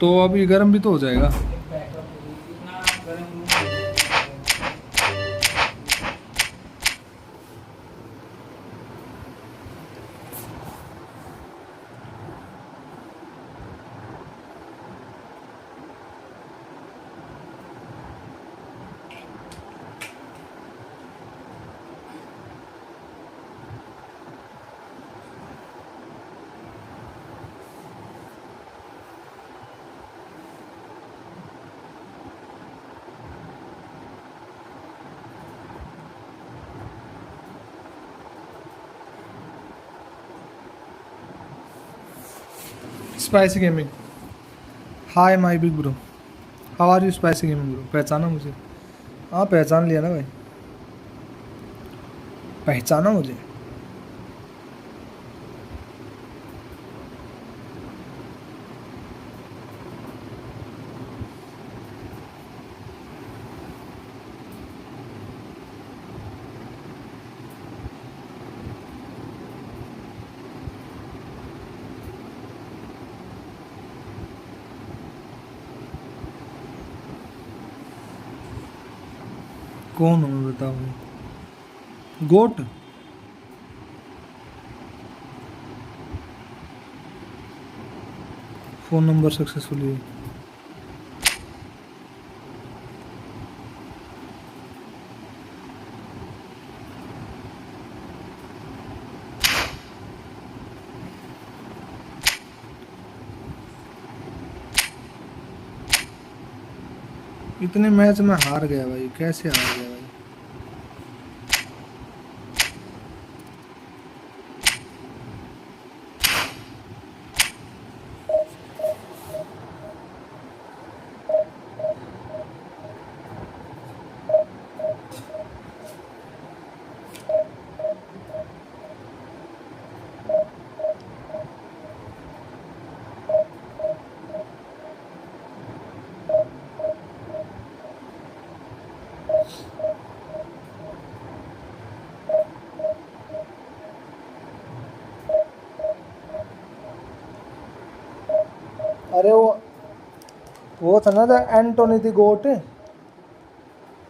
तो अभी गर्म भी तो हो जाएगा। Spicy gaming, hi my big bro, how are you spicy gaming bro. पहचाना मुझे? हाँ पहचान लिया ना भाई, पहचाना मुझे। कौन हो मैं बताओ? गोट? Phone number successfully. इतने मैच में हार गया भाई, कैसे हार गया भाई? अरे वो था ना, एंटोनी दी गोट,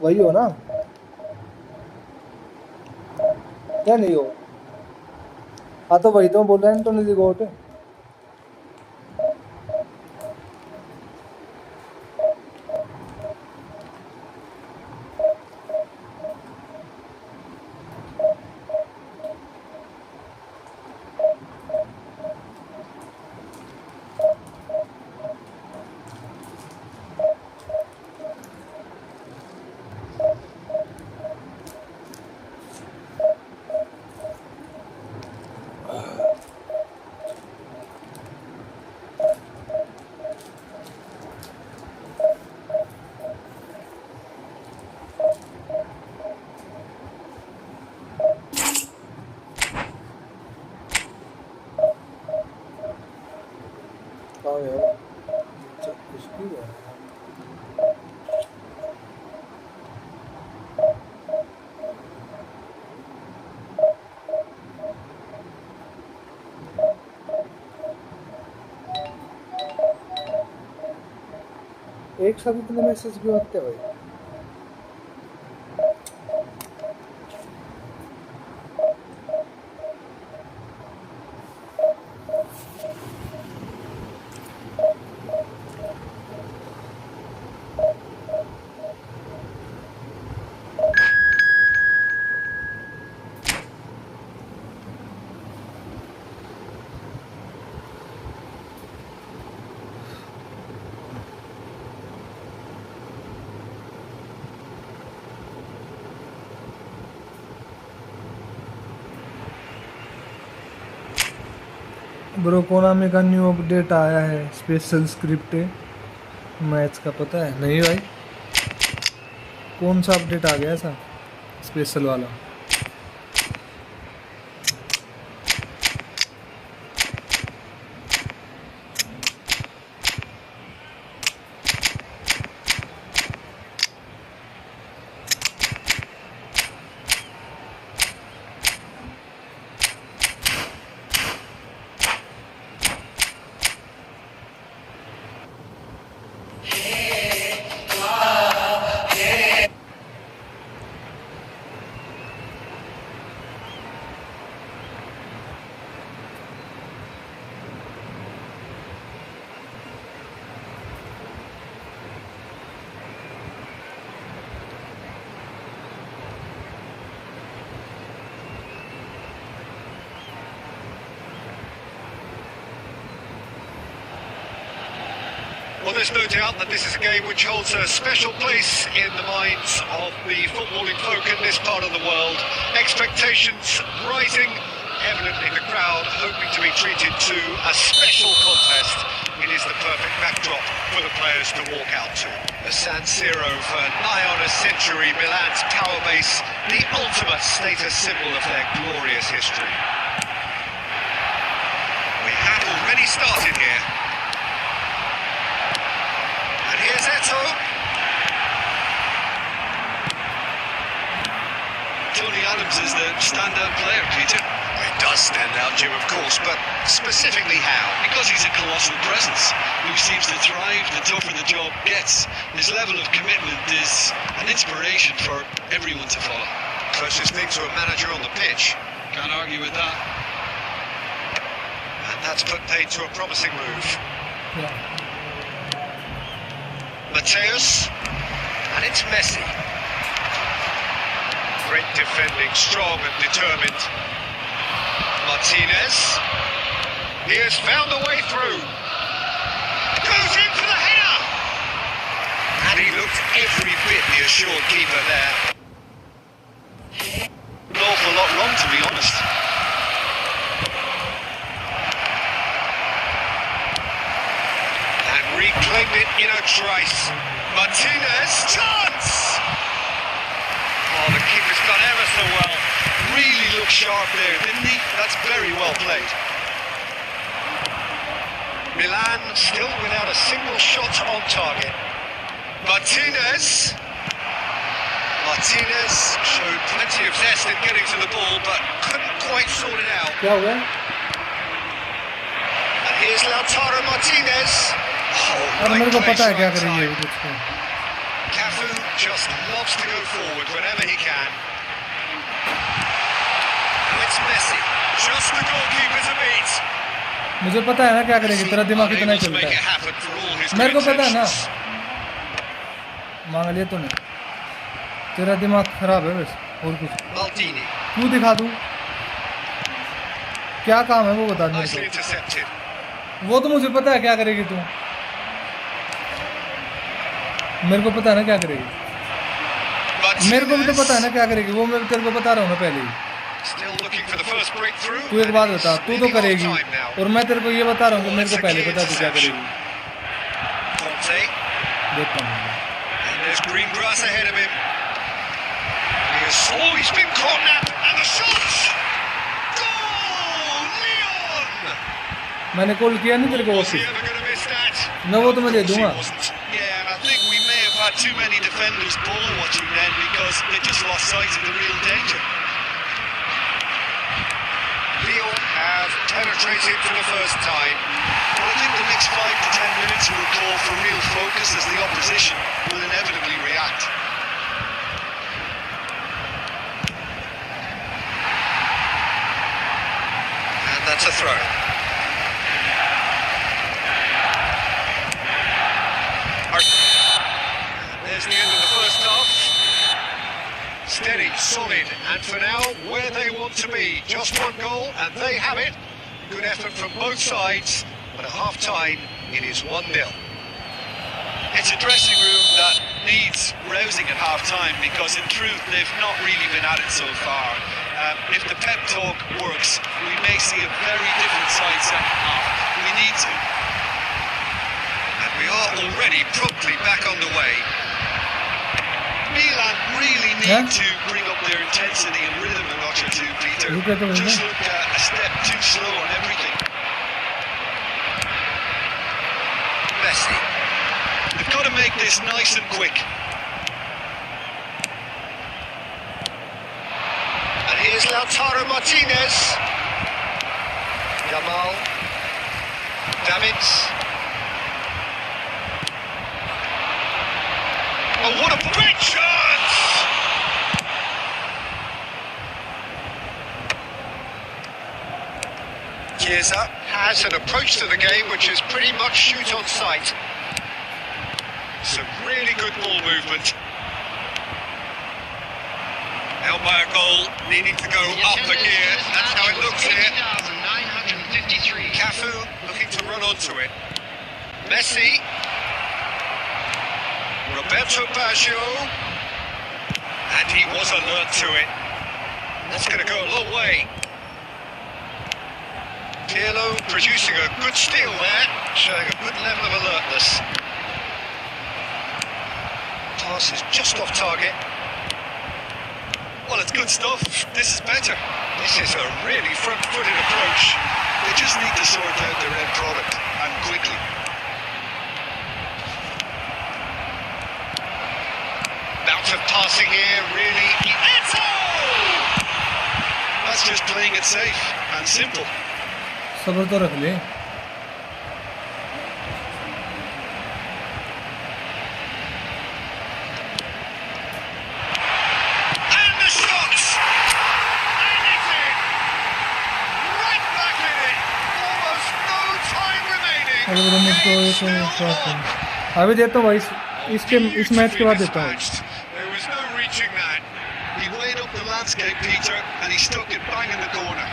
वही हो ना? क्या नहीं हो? हाँ तो वही तो बोल रहा है, एंटोनी दी गोट। एक साथ इतने मैसेज भी होते हैं भाई? ब्रो कोनामी का न्यू अपडेट आया है, स्पेशल स्क्रिप्ट मैच का, पता है? नहीं भाई, कौन सा अपडेट आ गया ऐसा स्पेशल वाला? Well, there's no doubt that this is a game which holds a special place in the minds of the footballing folk in this part of the world. Expectations rising, evidently the crowd hoping to be treated to a special contest. It is the perfect backdrop for the players to walk out to. The San Siro for nigh on a century, Milan's power base, the ultimate status symbol of their glorious history. We have already started here. And here's Eto. Tony Adams is the standout player, Peter. It does stand out, Jim, of course, but specifically how? Because he's a colossal presence who seems to thrive the tougher the job gets. His level of commitment is an inspiration for everyone to follow. Closest thing to a manager on the pitch. Can't argue with that. And that's put paid to a promising move. Yeah. Mateus, and it's Messi. Great defending, strong and determined. Martinez, he has found a way through. Goes in for the header! And he looked every bit the assured keeper there. An awful lot wrong, to be honest. And reclaimed it in a trice. Martinez, chance! Oh, the keeper's done ever so well. Really looked sharp there, didn't he? That's very well played. Milan still without a single shot on target. Martinez showed plenty of zest in getting to the ball, but couldn't quite sort it out. क्या हुआ? And here's Lautaro Martinez. अब मेरे को पता है क्या करेंगे उसको. Cafu just loves to go forward whenever he can. And it's Messi, just the goalkeeper to beat. मुझे पता है ना क्या करेगी. तेरा दिमाग कितना चलता है. मेरे को पता है ना. मांग लिया तूने. तेरा दिमाग खराब है बस. और कुछ. क्यों दिखा दूँ? क्या काम है वो बता मेरे को. वो तो मुझे पता है क्या करेगी तू. मेरे को पता है ना क्या करेगी. मेरे को भी तो पता है ना क्या करेगी. वो मैं तेरे को बता रहा हूँ ना पहले ही. तू एक बात बता. तू तो करेगी और मैं तेरे को ये बता रहा हूँ कि मेरे को पहले पता तू क्या करेगी. देखता हूँ. मैंने कॉल किया नहीं तेरे को. मैं वो तो मैं दे दूंगा. Too many defenders ball watching then because they just lost sight of the real danger. Lyon have penetrated for the first time. Well, I think the next 5 to 10 minutes will call for real focus as the opposition will inevitably react. And that's a throw. There's the end of the first half. Steady, solid, and for now, where they want to be. Just one goal, and they have it. Good effort from both sides, but at half-time, it is 1-0. It's a dressing room that needs rousing at half-time because, in truth, they've not really been at it so far. If the pep talk works, we may see a very different side second half. We need to. And we are already promptly back on the way. Milan really need to bring up their intensity and rhythm a notch or two, Peter. Just look a step too slow on everything. Messi. They've got to make this nice and quick. And here's Lautaro Martinez. Jamal. Davids. Oh, what a great chance! Chiesa has an approach to the game which is pretty much shoot on sight. Some really good ball movement. Elmire goal needing to go up a gear. That's how it looks here. Cafu looking to run onto it. Messi. Roberto Baggio. And he was alert to it. That's going to go a long way. Pirlo producing a good steal there, showing a good level of alertness. Pass is just off target. Well, it's good stuff. This is better. This is a really front-footed approach. They just need to sort out their end product, and quickly. Bout of passing here, really. That's just playing it safe and simple. सब्र तो रख ले। And the shot! And it's in! Right back in it! Almost no time remaining! Game still on! अभी देता हूँ भाई, इस match के बाद देता हूँ। There was no reaching that. He weighed up the landscape, Peter, and he stuck it bang in the corner.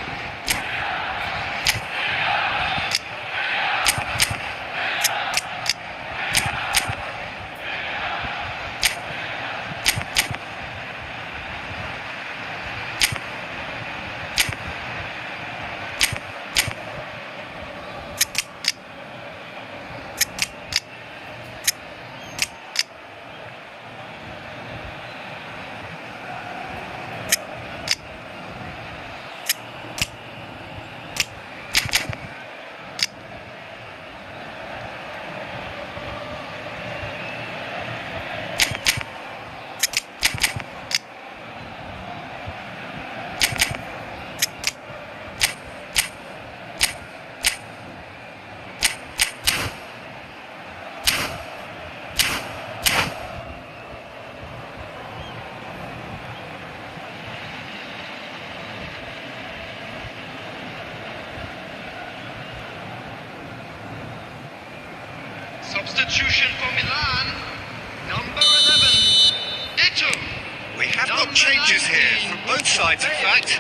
Substitution for Milan, number 11, Ito. We have got changes here from both sides, in fact.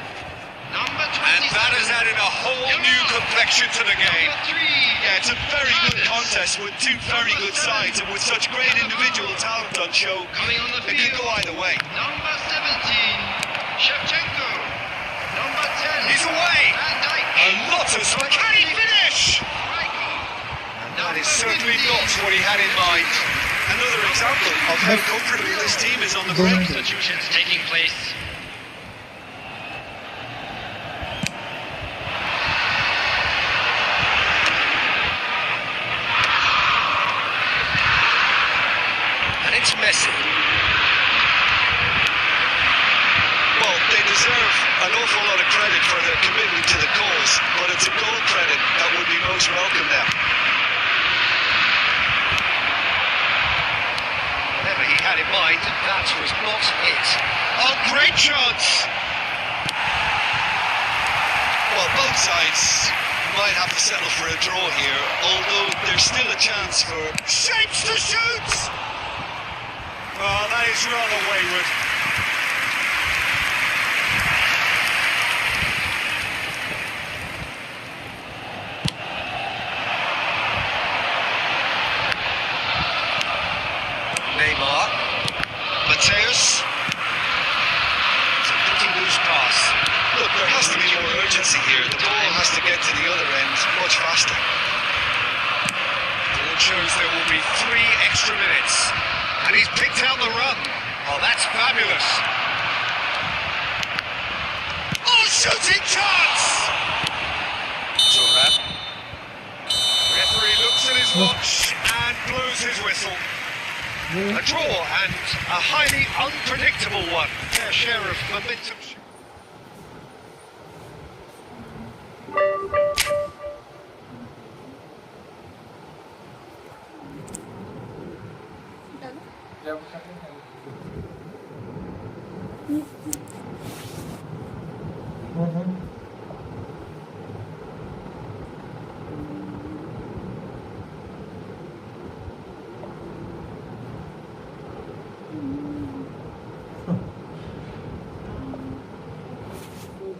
Number 27, And that has added a whole new complexion to the game. number 3, Yeah, it's a very good contest with two very good sides, and with such great individual talent on show, coming on the it could field, go either way. number 17, Shevchenko, number 10, He's away! Van Dijk, A lot of space. Can he finish? Rijkaard, That is certainly not what he had in mind. Another example of how comfortably this team is on the break. substitutions taking place. And it's Messi. Well, they deserve an awful lot of credit for their commitment to the cause, but it's a goal credit that would be most welcome now. Whatever he had in mind, that was not it. Oh, great chance! Well, both sides might have to settle for a draw here, although there's still a chance for... Shapes to shoot! Oh, that is rather wayward. Neymar. Mateus. It's a pretty loose pass. Look, there has to be more urgency here. The ball has to get to the other end much faster. It shows there will be 3 extra minutes. And he's picked out the run. Oh, that's fabulous. Oh, shooting chance! Thuram. Referee looks at his watch and blows his whistle. A draw and a highly unpredictable one. Fair share of momentum.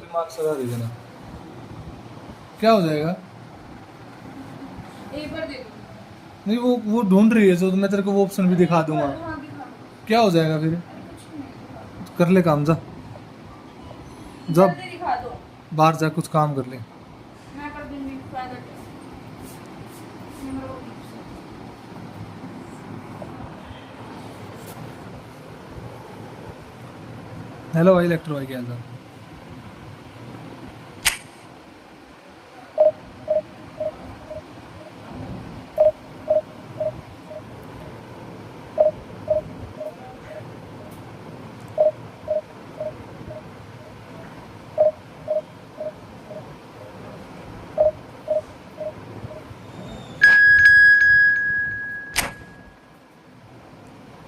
दिमाग सजा दीजिए ना, क्या हो जाएगा? एक बार दे दो। नहीं वो ढूंढ रही है, तो मैं तेरे को वो ऑप्शन भी दिखा दूंगा। हाँ, क्या हो जाएगा फिर? कर ले काम, जा जब जल्दी दिखा दो। बाहर जा कुछ काम कर ले। मैं कर दूंगी स्वागत। हेलो भाई इलेक्ट्रो भाई, क्या हाल चाल?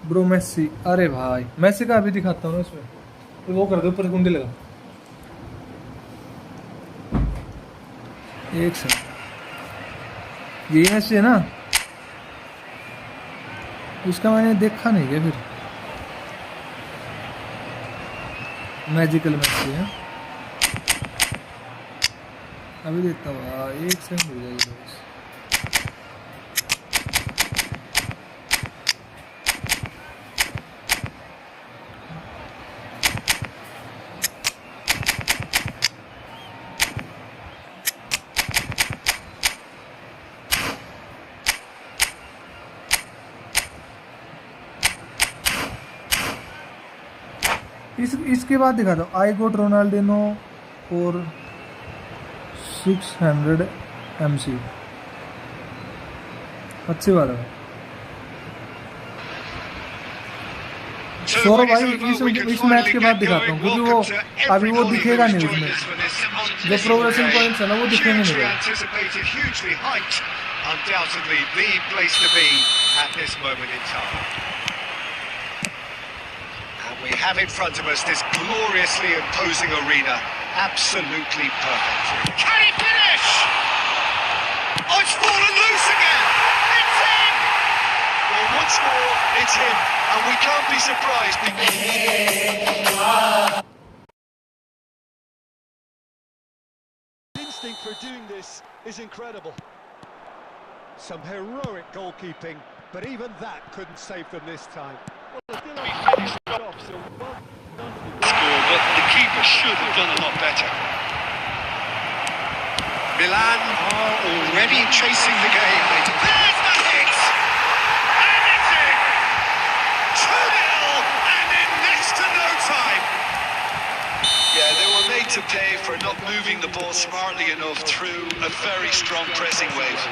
ब्रो मेसी, अरे भाई मेसी का अभी दिखाता हूँ ना इसमें, तो वो कर दो ऊपर कुंडी लगा। एक सेकंड, यही मेसी है ना? उसका मैंने देखा नहीं क्या फिर? मैजिकल मेसी है, अभी देखता हूँ। एक सेकंड हो जाएगी बस। इसके बाद दिखा दो। आई गोट रोनाल्डिनो और 600 MC, अच्छी बात है। सौरभ भाई इस मैच के बाद दिखाता हूँ, क्योंकि वो अभी वो दिखेगा नहीं उसमें, जो प्रोग्रेशन पॉइंट्स है ना वो दिखेंगे नहीं। Undoubtedly the place to be at this moment in time. And we have in front of us this gloriously imposing arena. Absolutely perfect. Can he finish? Oh, it's fallen loose again. It's in! Well, once more, it's him, and we can't be surprised. Instinct for doing this is incredible. Some heroic goalkeeping, but even that couldn't save them this time. Well, He finished it off, so well done. Score, but the keeper should have done a lot better. Milan are already chasing the game. There's the hit! And it's in! 2-0 and in next to no time. Yeah, they were made to pay for not moving the ball smartly enough through a very strong pressing wave.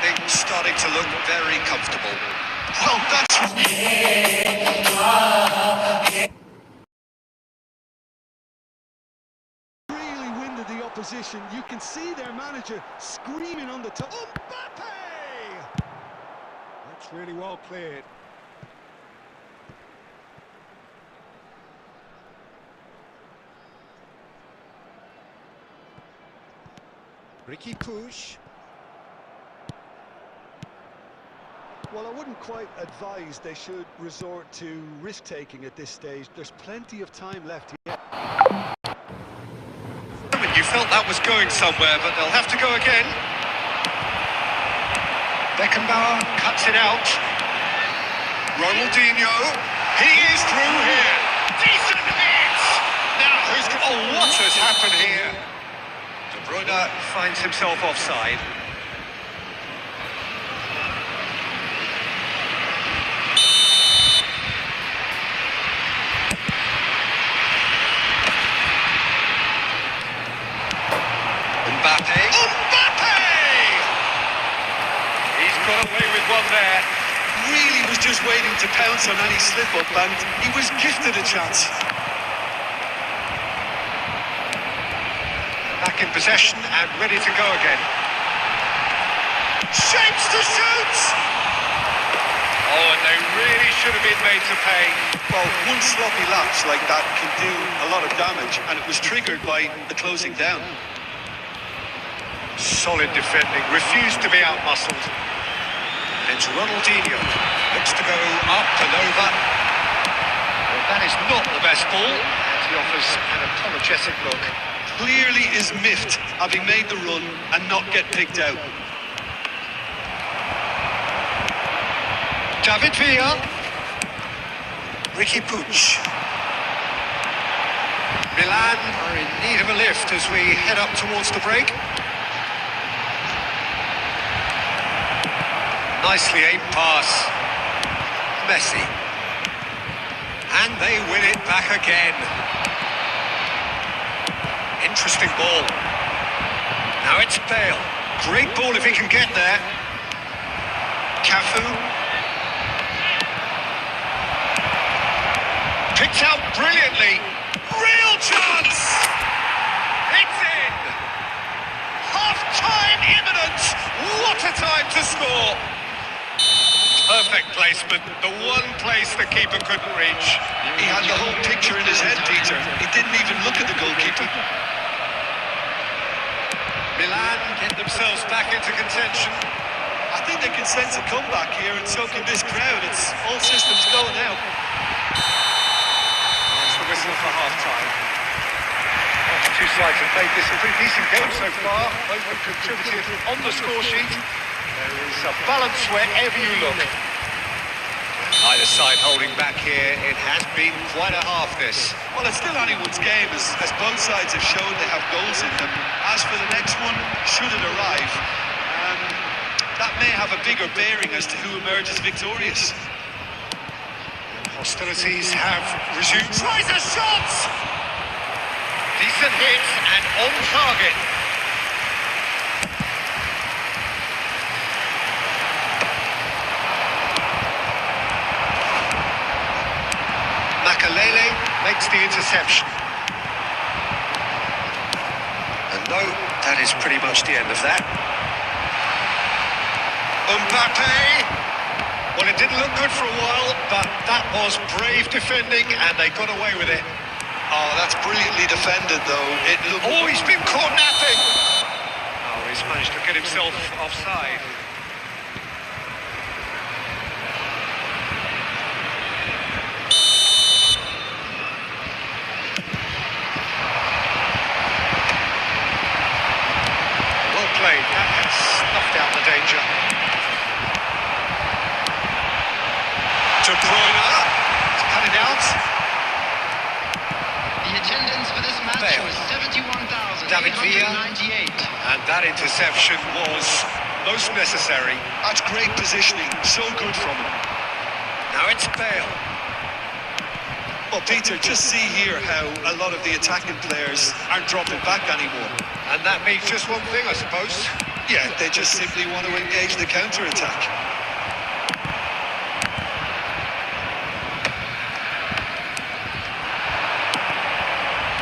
Things starting to look very comfortable. Well, that's... Really winded the opposition. You can see their manager screaming on the top. Mbappe! That's really well played. Ricky Push. Well, I wouldn't quite advise they should resort to risk-taking at this stage. There's plenty of time left here. You felt that was going somewhere, but they'll have to go again. Beckenbauer cuts it out. Ronaldinho, he is through here. Decent hit! Now, what has happened here? De Bruyne finds himself offside. Mbappe! He's got away with one there. Really was just waiting to pounce on any slip-up, and he was gifted a chance. Back in possession and ready to go again. Shapes to shoot! Oh, and they really should have been made to pay. Well, one sloppy lapse like that can do a lot of damage, and it was triggered by the closing down. Solid defending, refused to be out-muscled. It's Ronaldinho, looks to go up and over. Well, that is not the best ball, as he offers an apologetic look. Clearly is miffed, having made the run and not get picked out. David Villa. Ricky Puig. Milan are in need of a lift as we head up towards the break. Nicely aimed pass. Messi. And they win it back again. Interesting ball. Now it's Bale. Great ball if he can get there. Cafu. Picked out brilliantly. Real chance! It's in! Half-time imminent! What a time to score! Perfect placement, the one place the keeper couldn't reach. He had the whole picture in his head, Peter. He didn't even look at the goalkeeper. Milan get themselves back into contention. I think they can sense a comeback here, and so can this crowd. It's all systems go now. That's the whistle for half-time. The two sides have played this a pretty decent game so far. Both have contributed on the score sheet. There is a balance wherever you look. Either side holding back here. It has been quite a half, this. Well, it's still anyone's game, as both sides have shown they have goals in them. As for the next one, should it arrive, that may have a bigger bearing as to who emerges victorious. Hostilities have resumed. Tries a shot! Decent hit and on target. Makalele makes the interception. And no, that is pretty much the end of that. Mbappe! Well, it didn't look good for a while, but that was brave defending, and they got away with it. Oh, that's brilliantly defended, though. It looked... Oh, he's been caught napping! Oh, he's managed to get himself offside. Well played. That has snuffed out the danger. De Bruyne. He's cut it out. The attendance for this match Bale. was David Villa. 71,898. And that interception was most necessary. That's great positioning. So good from him. Now it's Bale. Well, Peter, just see here how a lot of the attacking players aren't dropping back anymore. And that means just one thing, I suppose. Yeah, they just simply want to engage the counter-attack.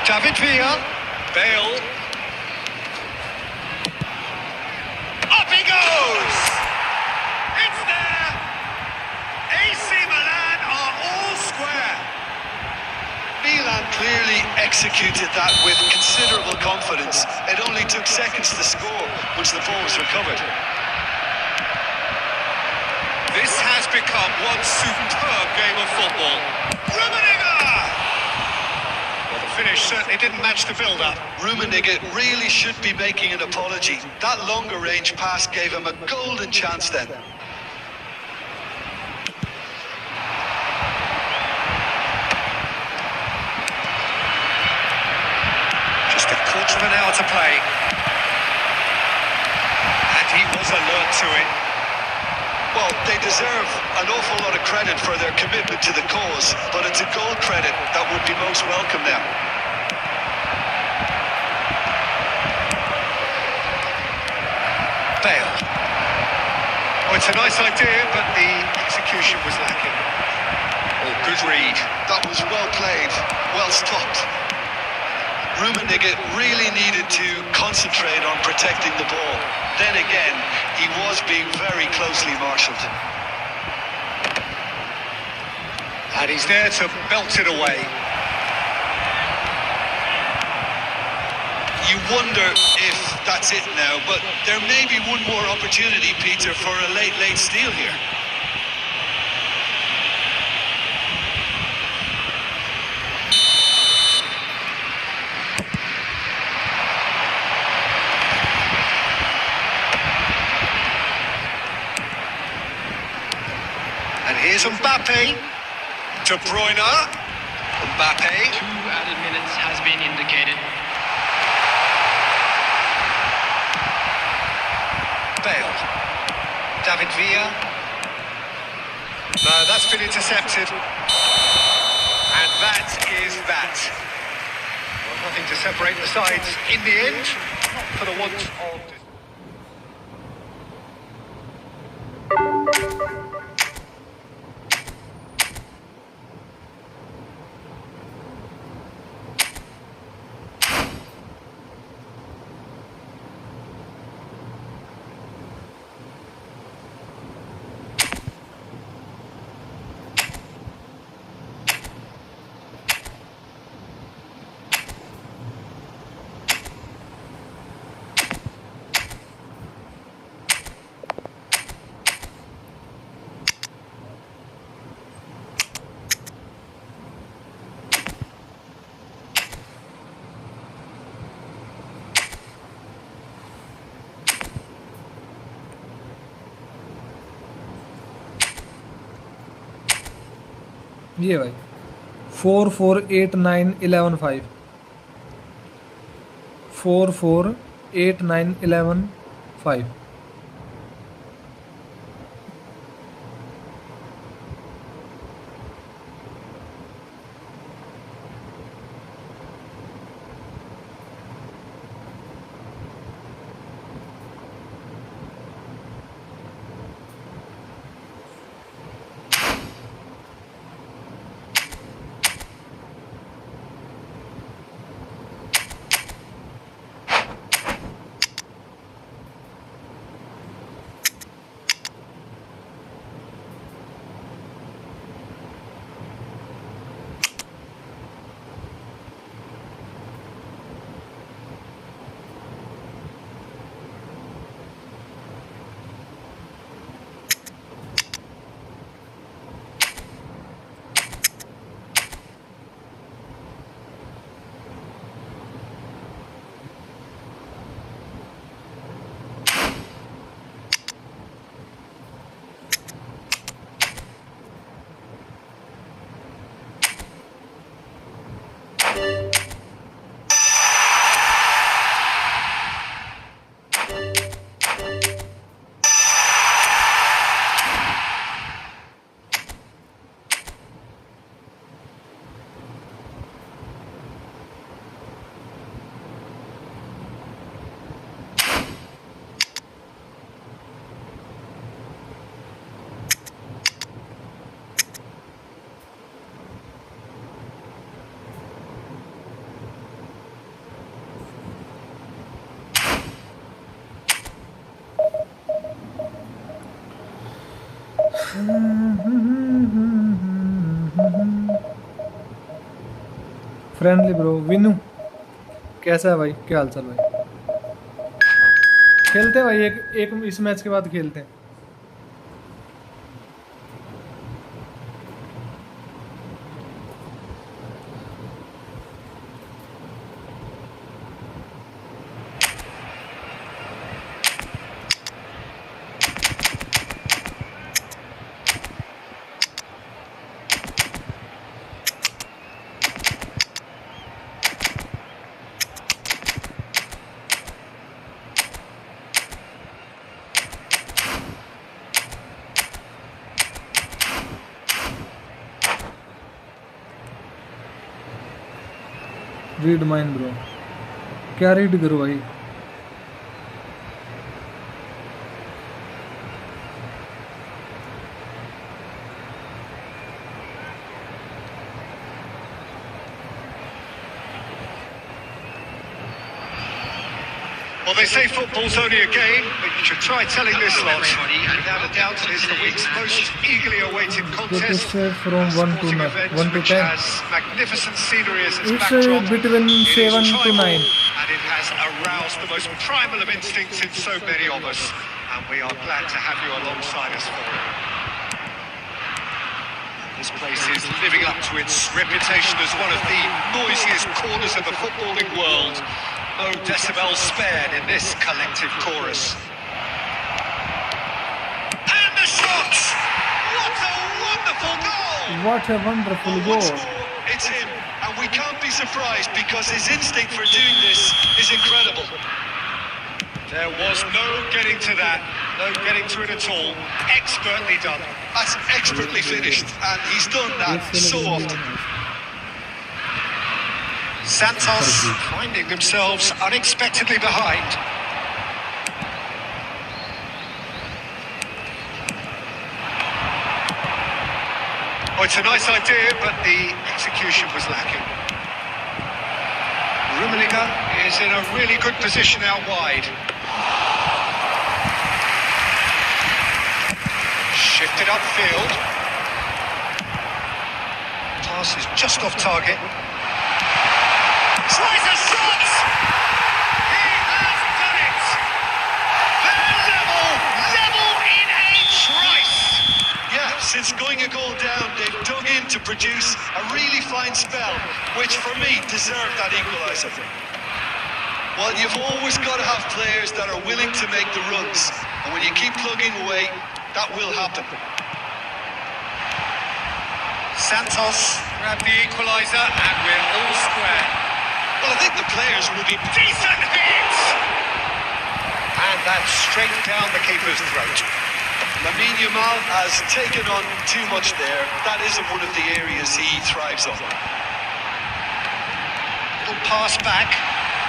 David Villa. Bale. Up he goes! It's there! AC Milan are all square. Milan clearly executed that with considerable confidence. It only took seconds to score once the ball was recovered. This has become one superb game of football. Well, the finish certainly didn't match the build-up. Rummenigge really should be making an apology. That longer range pass gave him a golden chance then. Just a quarter of an hour to play. And he was alert to it. Well, they deserve an awful lot of credit for their commitment to the cause, but it's a goal credit that would be most welcome now. Bale. Oh, it's a nice idea, but the execution was lacking. Oh, good read. That was well played, well stopped. Rummenigge really needed to concentrate on protecting the ball. Then again, he was being very closely marshalled. And he's there to belt it away. You wonder if that's it now, but there may be one more opportunity, Peter, for a late steal here. It's Mbappe. De Bruyne. Mbappe. 2 added minutes has been indicated. Bale. David Villa. No, that's been intercepted. And that is that. Well, nothing to separate the sides in the end, for the want of... ये भाई 4 4 8 9 11 5 4 4 8 9 11 5 friendly bro Vinoo कैसा है भाई, क्या हाल चाल भाई? खेलते हैं भाई, एक इस मैच के बाद खेलते हैं। रीड माइन ब्रो, क्या रीड करो भाई? Well, they say football's only a game, but you should try telling this lot. Without a doubt, it is the week's most eagerly awaited contest. From 1 to 10. Has magnificent scenery as its It's backdrop. between 7 to 9. And it has aroused the most primal of instincts in so many of us. And we are glad to have you alongside us for it. This place is living up to its reputation as one of the noisiest corners of the footballing world. No decibels spared in this collective chorus. And the shot! What a wonderful goal! What a wonderful Once goal. more, it's him, and we can't be surprised because his instinct for doing this is incredible. There was no getting to that, no getting to it at all. Expertly done. That's expertly finished, and he's done that so often. Santos finding themselves unexpectedly behind. Oh, it's a nice idea, but the execution was lacking. Rummenigge is in a really good position out wide. Shifted upfield. Pass is just off target. Tries a shot! He has done it! They're level in a trice! Yeah, since going a goal down, they've dug in to produce a really fine spell, which for me deserved that equaliser. Well, you've always got to have players that are willing to make the runs, and when you keep plugging away, that will happen. Santos grabbed the equaliser and we're all square. Well, I think the players will be... Decent hit! And that's straight down the keeper's throat. Lamine Yamal has taken on too much there. That isn't one of the areas he thrives on. Little pass back.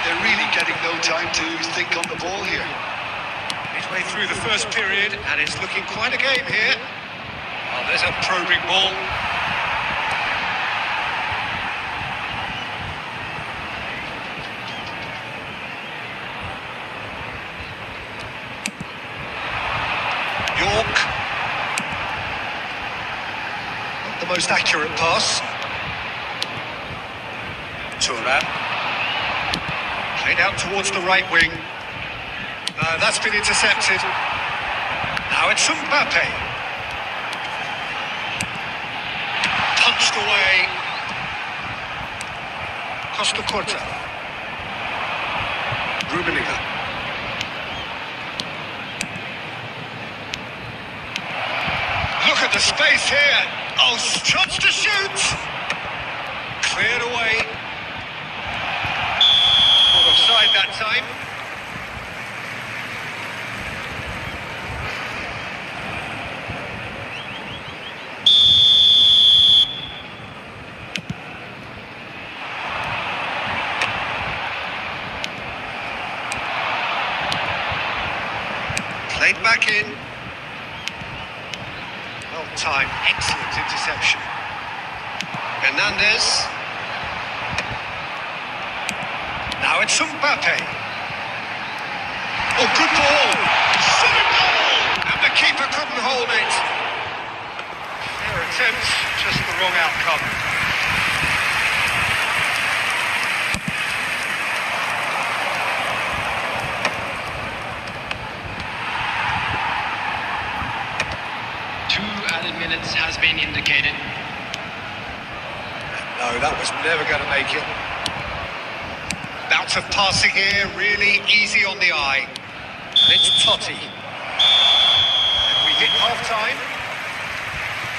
They're really getting no time to think on the ball here. Midway through the first period, and it's looking quite a game here. Oh, there's a probing ball. York. Not the most accurate pass. Turan. Played out towards the right wing. That's been intercepted. Now it's Mbappe. Punched away. Costa Corta. Rummenigge. Look at the space here. Oh, shots to shoot. Cleared away. Not offside that time. Played back in. Well timed, excellent interception. Hernandez. Now it's Mbappe. Oh, good ball. Solid goal. And the keeper couldn't hold it. Their attempt, just the wrong outcome. Minutes has been indicated. No, that was never going to make it. Bout of passing here, really easy on the eye. And it's Totti. And we hit half-time.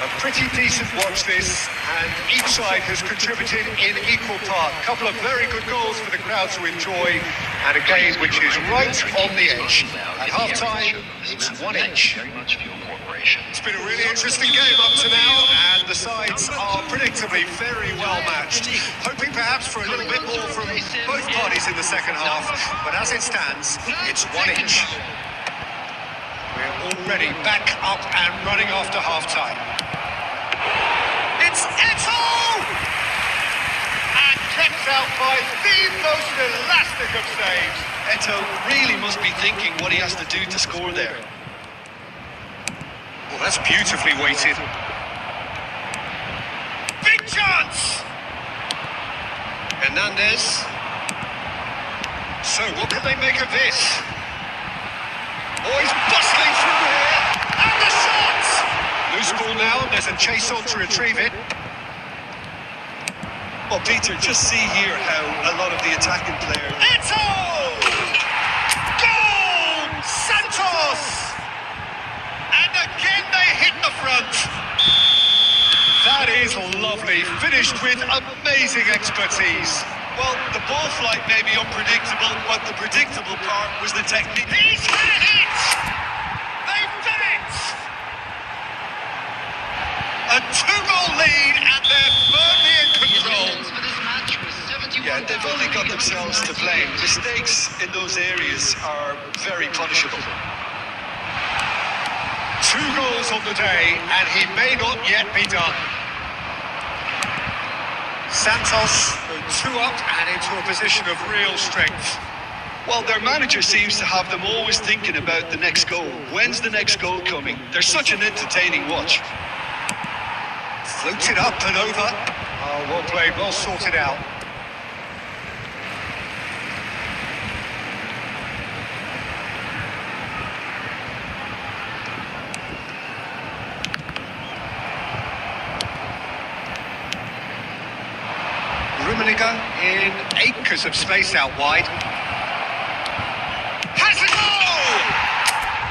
A pretty decent watch this, and each side has contributed in equal part. A couple of very good goals for the crowd to enjoy, and a game which is right on the edge. At half-time, it's 1-1. It's been a really interesting game up to now, and the sides are predictably very well matched. Hoping perhaps for a little bit more from both parties in the second half, but as it stands, it's 1-1. We're already back up and running after half-time. It's Eto'o! And kept out by the most elastic of saves. Eto'o really must be thinking what he has to do to score there. Well, that's beautifully weighted. Big chance! Hernandez. So, what can they make of this? Oh, he's bustling through here. And the shot! Loose ball now, there's a chase on to retrieve it. Well, Peter, just see here how a lot of the attacking players... Eto'o! Goal! Santos! And again they hit the front. distinguished with amazing expertise. Well, the ball flight may be unpredictable, but the predictable part was the technique. He's had it! They've done it! A 2-goal lead and they're firmly in control. For this match was 71. Yeah, they've only got themselves to blame. Mistakes in those areas are very punishable. 2 goals on the day and he may not yet be done. Santos, 2 up and into a position of real strength. Well, their manager seems to have them always thinking about the next goal. When's the next goal coming? They're such an entertaining watch. Floated up and over. Oh, well played, well sorted out. Rummenigge in acres of space out wide. Has a goal!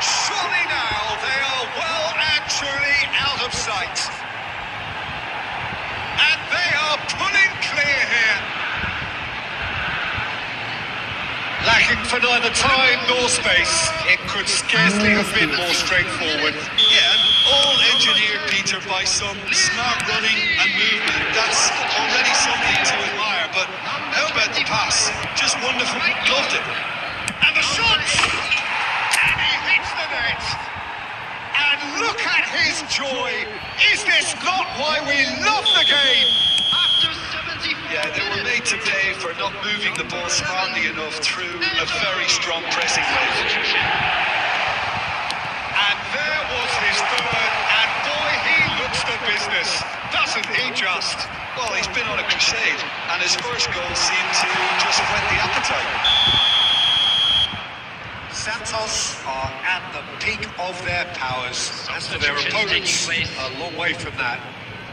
Surely now they are well and truly out of sight. And they are pulling clear here. Lacking for neither time nor space. It could scarcely have been more straightforward. Yeah, and all engineered, Peter, by some smart running and movement. That's already something to admire, but how about the pass? Just wonderful. Loved it. And the shot! And he hits the net. And look at his joy. Is this not why we love the game? After 74 Yeah, they were made to pay for not moving the ball smartly enough through a very strong pressing wave. And there was his third, and boy, he looks the business, doesn't he just? Well, he's been on a crusade, and his first goal seemed to just whet the appetite. Santos are at the peak of their powers. As for their opponents, a long way from that.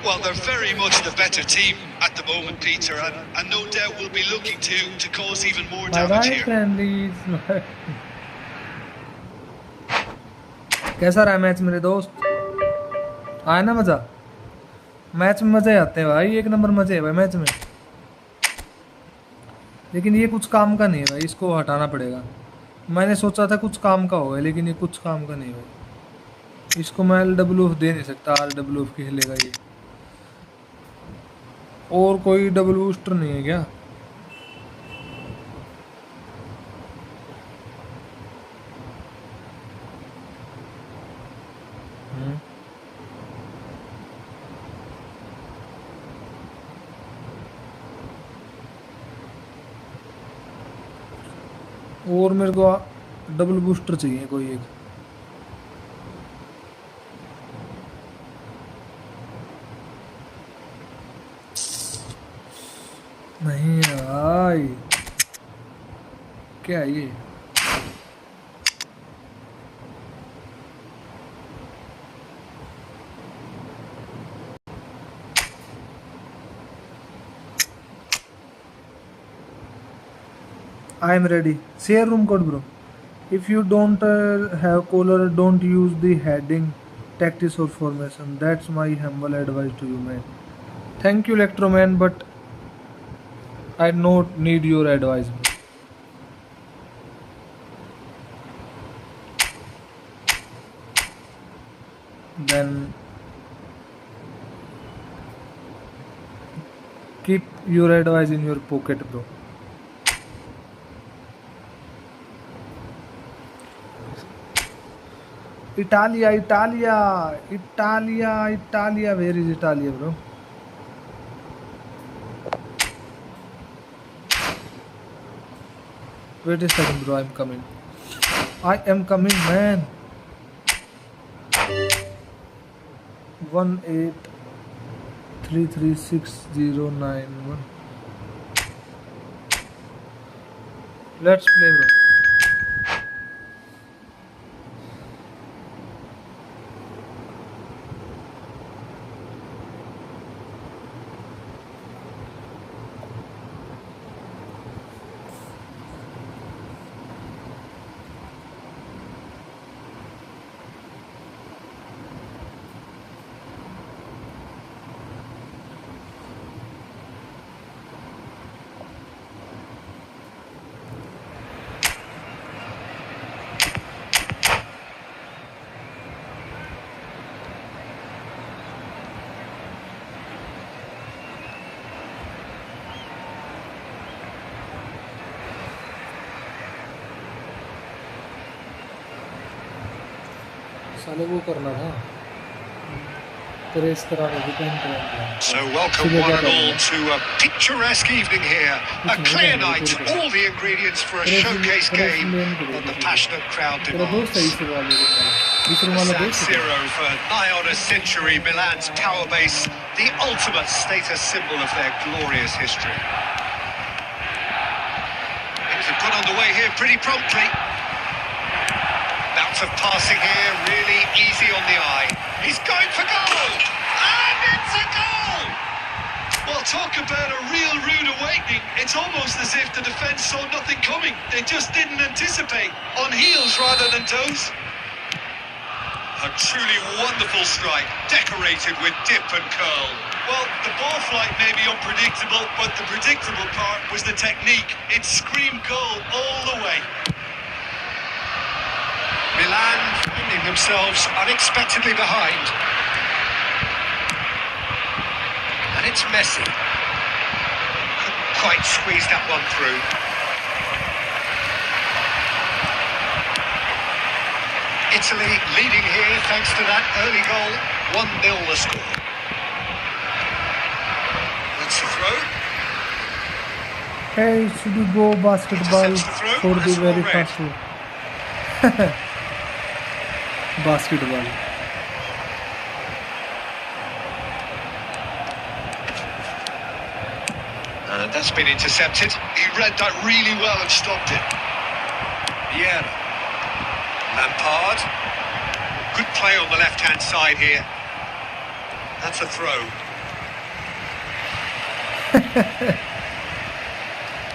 Well, they're very much the better team at the moment, Peter, and no doubt will be looking to cause even more Bye damage bye here. friendlies. कैसा रहा match मेरे दोस्त? आया ना मजा? Match में मजे आते हैं भाई, एक नंबर मजे है भाई मैच में। लेकिन ये कुछ काम का नहीं है भाई, इसको हटाना पड़ेगा। मैंने सोचा था कुछ काम का होगा, लेकिन ये कुछ काम का नहीं है भाई। इसको मैं LWF दे नहीं सकता, RWF खेलेगा ये। और कोई डबल बूस्टर नहीं है क्या? और मेरे को डबल बूस्टर चाहिए कोई एक। नहीं भाई, क्या है ये? I am ready. Share room code, bro. If you don't have color, don't use the heading, tactics or formation. That's my humble advice to you, man. Thank you, Electroman, but I don't need your advice, bro. Then keep your advice in your pocket, bro. Italia, Italia, Italia, Italia. Where is Italia, bro? Wait a second, bro. I'm coming. I am coming, man. 1833609. Let's play, bro. साले वो करना था press कराने की pen कराने So welcome one and all to a picturesque evening here, a clear night, all the ingredients for a showcase game, and the passionate crowd तेरा दोस्त है demands. इस वाले दूसरे वाला San दोस्त है Siro for nigh on a century, Milan's power base, the ultimate status symbol of their glorious history. Things have got underway here pretty promptly. Bouts of passing here, really easy on the eye. He's going for goal! And it's a goal! Well, talk about a real rude awakening. It's almost as if the defence saw nothing coming. They just didn't anticipate. On heels rather than toes. A truly wonderful strike, decorated with dip and curl. Well, the ball flight may be unpredictable, but the predictable part was the technique. It screamed goal all the way. Milan finding themselves unexpectedly behind. And it's Messi. Couldn't quite squeeze that one through. Italy leading here thanks to that early goal. 1-0 the score. That's the throw. hey should we go basketball Intercepts the throw, for the that's very all red. first one basketball And that's been intercepted. He read that really well and stopped it. Vieira. Lampard. Good play on the left-hand side here. That's a throw.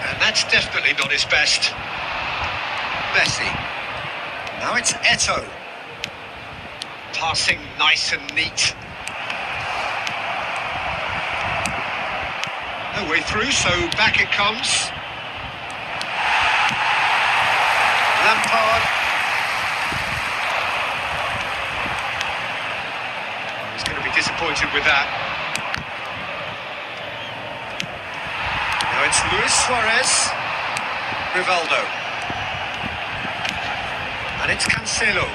And that's definitely not his best. Messi. Now it's Eto'o. Passing nice and neat. No way through, so back it comes. Lampard. He's going to be disappointed with that. Now it's Luis Suarez. Rivaldo. And it's Cancelo.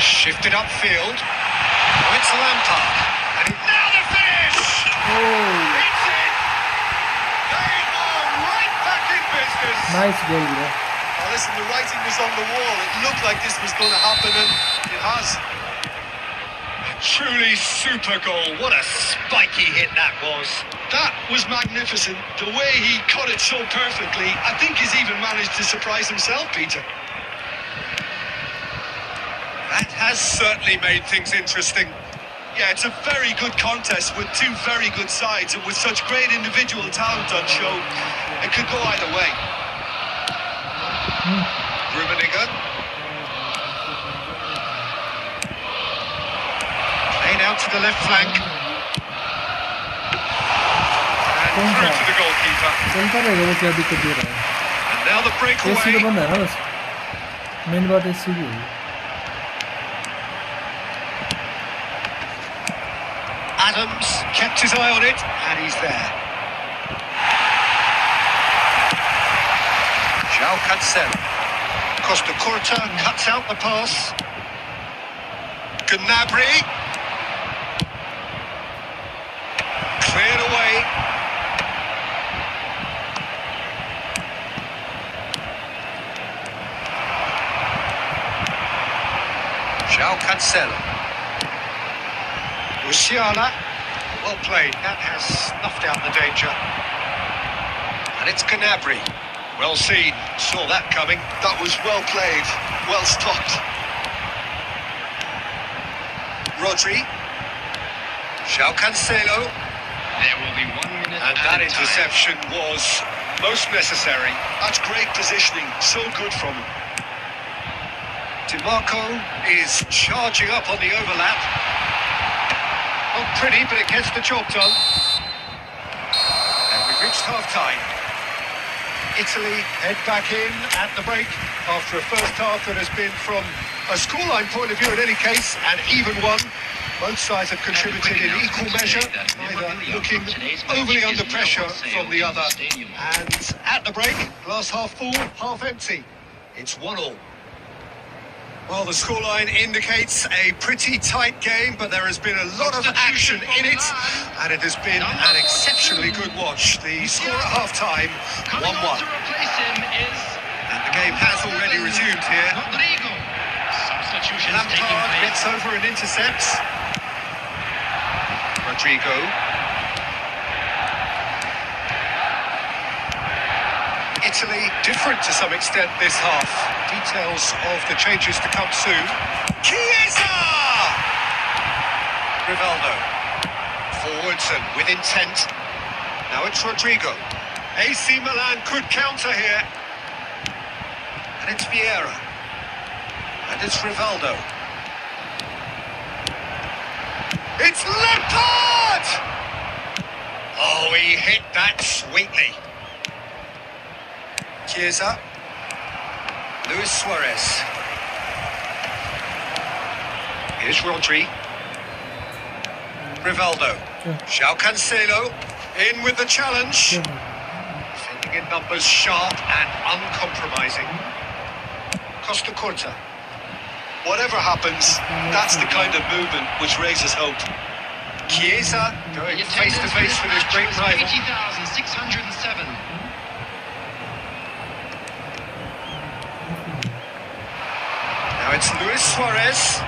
Shifted upfield. Now it's Lampard. And now the finish! oh It's in! They are right back in business! nice goal bro Now listen, the writing was on the wall. It looked like this was going to happen, and it has. Truly super goal. What a spiky hit that was. That was magnificent. The way he cut it so perfectly, I think he's even managed to surprise himself, Peter. That has certainly made things interesting. Yeah, it's a very good contest with two very good sides, and with such great individual talent on show, it could go either way. Rummenigge. Played out to the left flank. And through to the goalkeeper. चलता रहेगा वो क्या दिक्कत दे रहा है And now the AC तो breakaway. बंद है ना बस मेन बात एसी की है Adams kept his eye on it, and he's there. João Cancelo. Costa Curta cuts out the pass. Gnabry. Cleared away. João Cancelo. Musiala. Well played. That has snuffed out the danger. And it's Gnabry. Well seen. Saw that coming. That was well played, well stopped. Rodri. João Cancelo. There will be 1 minute And that added time. interception was most necessary. That's great positioning, so good from him. DiMarco is charging up on the overlap. Not pretty, but it gets the job done. And we've reached half-time. Italy head back in at the break after a first half that has been, from a scoreline point of view in any case, an even one. Both sides have contributed in equal measure, neither looking overly under pressure from the other. And at the break, glass half full, half empty. It's 1-1. Well, the scoreline indicates a pretty tight game, but there has been a lot of action in it, and it has been an exceptionally good watch. The score at half-time, 1-1. And the game has already resumed here. Lampard gets over and intercepts. Rodrigo. Italy different to some extent this half. Details of the changes to come soon. Chiesa! Rivaldo. Forwards and with intent. Now it's Rodrigo. AC Milan could counter here. And it's Vieira. And it's Rivaldo. It's Lampard! Oh, he hit that sweetly. Chiesa. Luis Suarez. Here's Rodri. Rivaldo. João Cancelo. In with the challenge. Defending in numbers, sharp and uncompromising. Costa Curta. Whatever happens, that's the kind of movement which raises hope. Chiesa going face to face with his great rival. 80,607. Now it's Luis Suarez.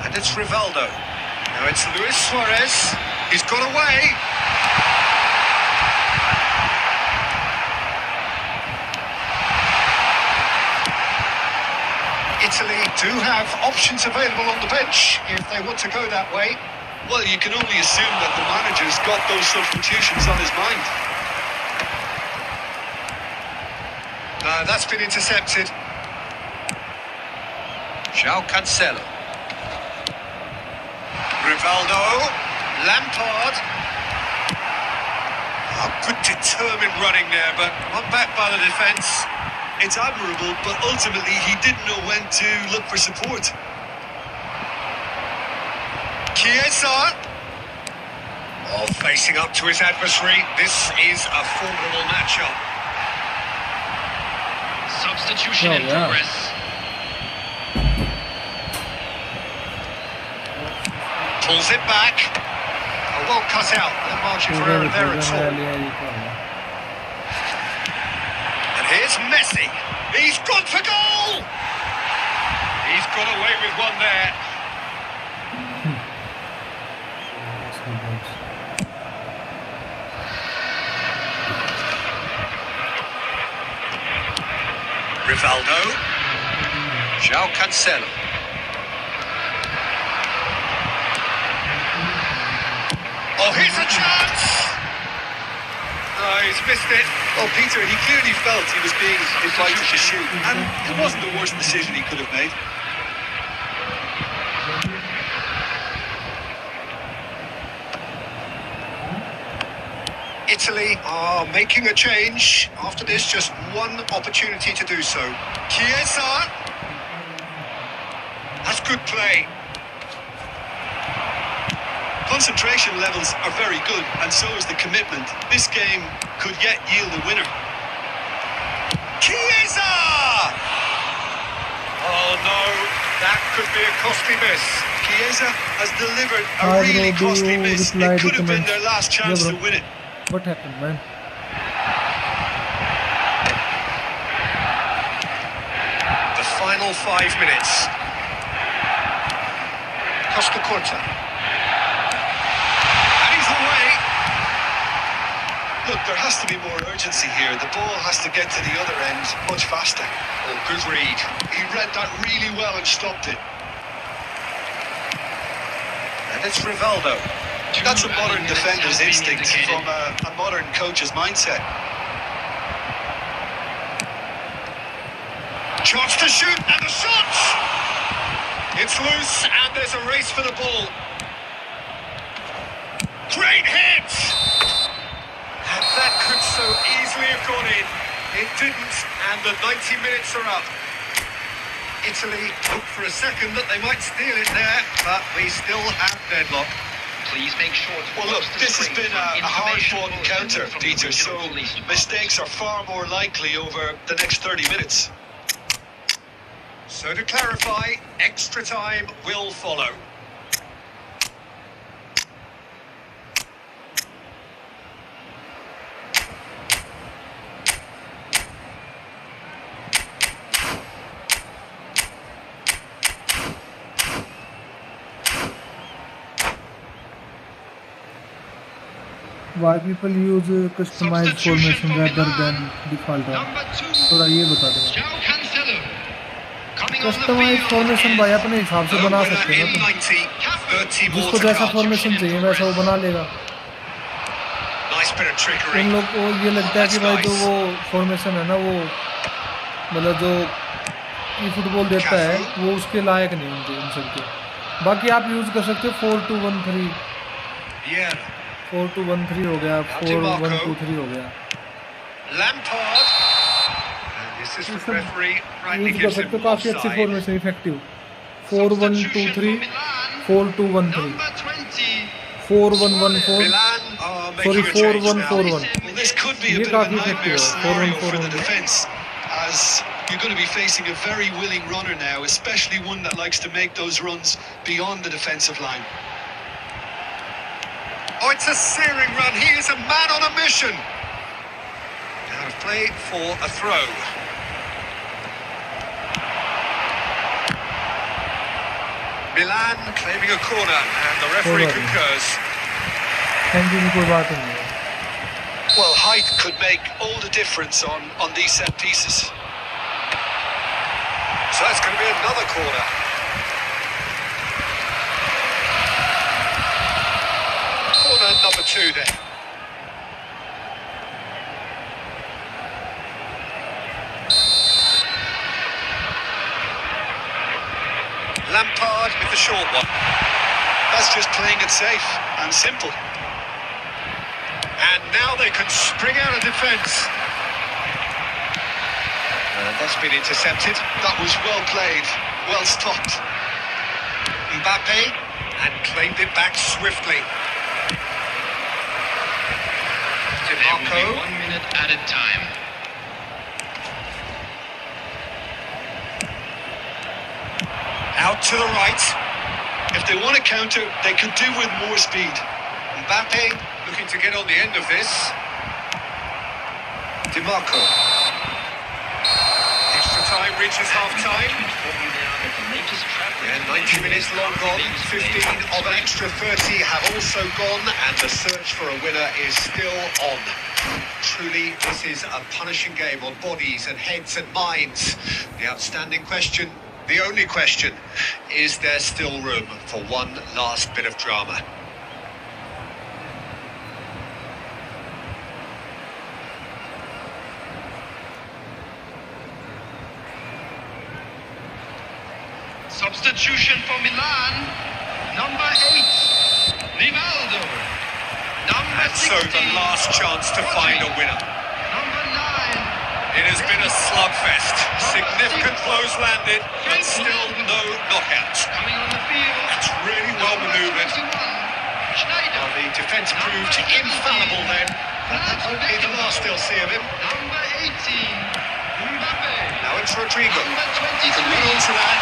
And it's Rivaldo. Now it's Luis Suarez. He's got away. Italy do have options available on the bench if they want to go that way. Well, you can only assume that the manager's got those substitutions on his mind. That's been intercepted. João Cancelo. Rivaldo. Lampard. Oh, good determined running there, but one back by the defence. It's admirable, but ultimately he didn't know when to look for support. Chiesa. Oh, facing up to his adversary. This is a formidable matchup. Substitution in progress. Pulls it back. Oh, well cut out. No margin for error there at all. And here's Messi. He's gone for goal! He's got away with one there. Rivaldo. João Cancelo. Oh, here's a chance! Oh, he's missed it. Well, Peter, he clearly felt he was being invited to shoot, and it wasn't the worst decision he could have made. Italy are making a change. After this, just one opportunity to do so. Chiesa. That's good play. Concentration levels are very good, and so is the commitment. This game could yet yield a winner. Chiesa! Oh no, that could be a costly miss. Chiesa has delivered a really costly miss. It could have been their last chance to win it. What happened, man? The final 5 minutes. Costa Curta. And he's away. Look, there has to be more urgency here. The ball has to get to the other end much faster. Oh, good read. He read that really well and stopped it. And it's Rivaldo. That's a modern defender's instinct from a modern coach's mindset. Chance to shoot, and the shot! It's loose, and there's a race for the ball. Great hit! And that could so easily have gone in. It didn't, and the 90 minutes are up. Italy hoped for a second that they might steal it there, but we still have deadlock. Please make sure to Well, look, this has been a hard-fought encounter, Peter, so mistakes are far more likely over the next 30 minutes. So to clarify, extra time will follow. Why people use customized formation rather than default one? थोड़ा ये बता दो। Customise formation भाई अपने हिसाब से बना सकते हैं ना तुम, जिसको जैसा फॉर्मेशन चाहिए वैसा वो बना लेगा। उन लोग को ये लगता है कि भाई जो वो फॉर्मेशन है ना वो मतलब जो eFootball देता है वो उसके लायक नहीं उनके उन सबके। बाकी आप यूज़ कर सकते हो 4-2-1-3, 4-2-1-3 हो गया, 4-1-2-3 हो गया। यूज कर सकते हो, काफ़ी अच्छी फॉर्मेशन, इफेक्टिव। 4-1-2-3, 4-2-1-3, 4-1-1-4, सॉरी 4-1-4-1, ये काफ़ी इफेक्टिव है। 4-1-4-1 as you're going to be facing a very willing runner now, especially one that likes to make those runs beyond the defensive line. Oh, it's a searing run. He is a man on a mission. Out of play for a throw. Milan claiming a corner, and the referee concurs. Thank you, कोई बात नहीं है। Well, height could make all the difference on these set pieces. So that's going to be another corner. Corner number 2 then. Lampard with the short one. That's just playing it safe and simple. And now they can spring out of defence. And that's been intercepted. That was well played, well stopped. Mbappe, and claimed it back swiftly. There will be 1 minute added time. Out to the right. If they want to counter, they could do with more speed. Mbappe looking to get on the end of this. DiMarco. Extra time reaches half-time. And 90 minutes long gone. 15 of an extra 30 have also gone, and the search for a winner is still on. Truly, this is a punishing game on bodies and heads and minds. The outstanding question, the only question, is there still room for one last bit of drama? substitution for Milan, number 8, Ronaldo. Number And 16, so the last chance to find a winner. number 9. It has been a slugfest. Significant blows landed, but still no knockouts. Coming on the field. It's really well manoeuvred. Schneider. The defence proved infallible then. That won't be the last they'll see of him. Number 18, Mbappe. Now it's Rodrigo. Number He can run 23, onto that.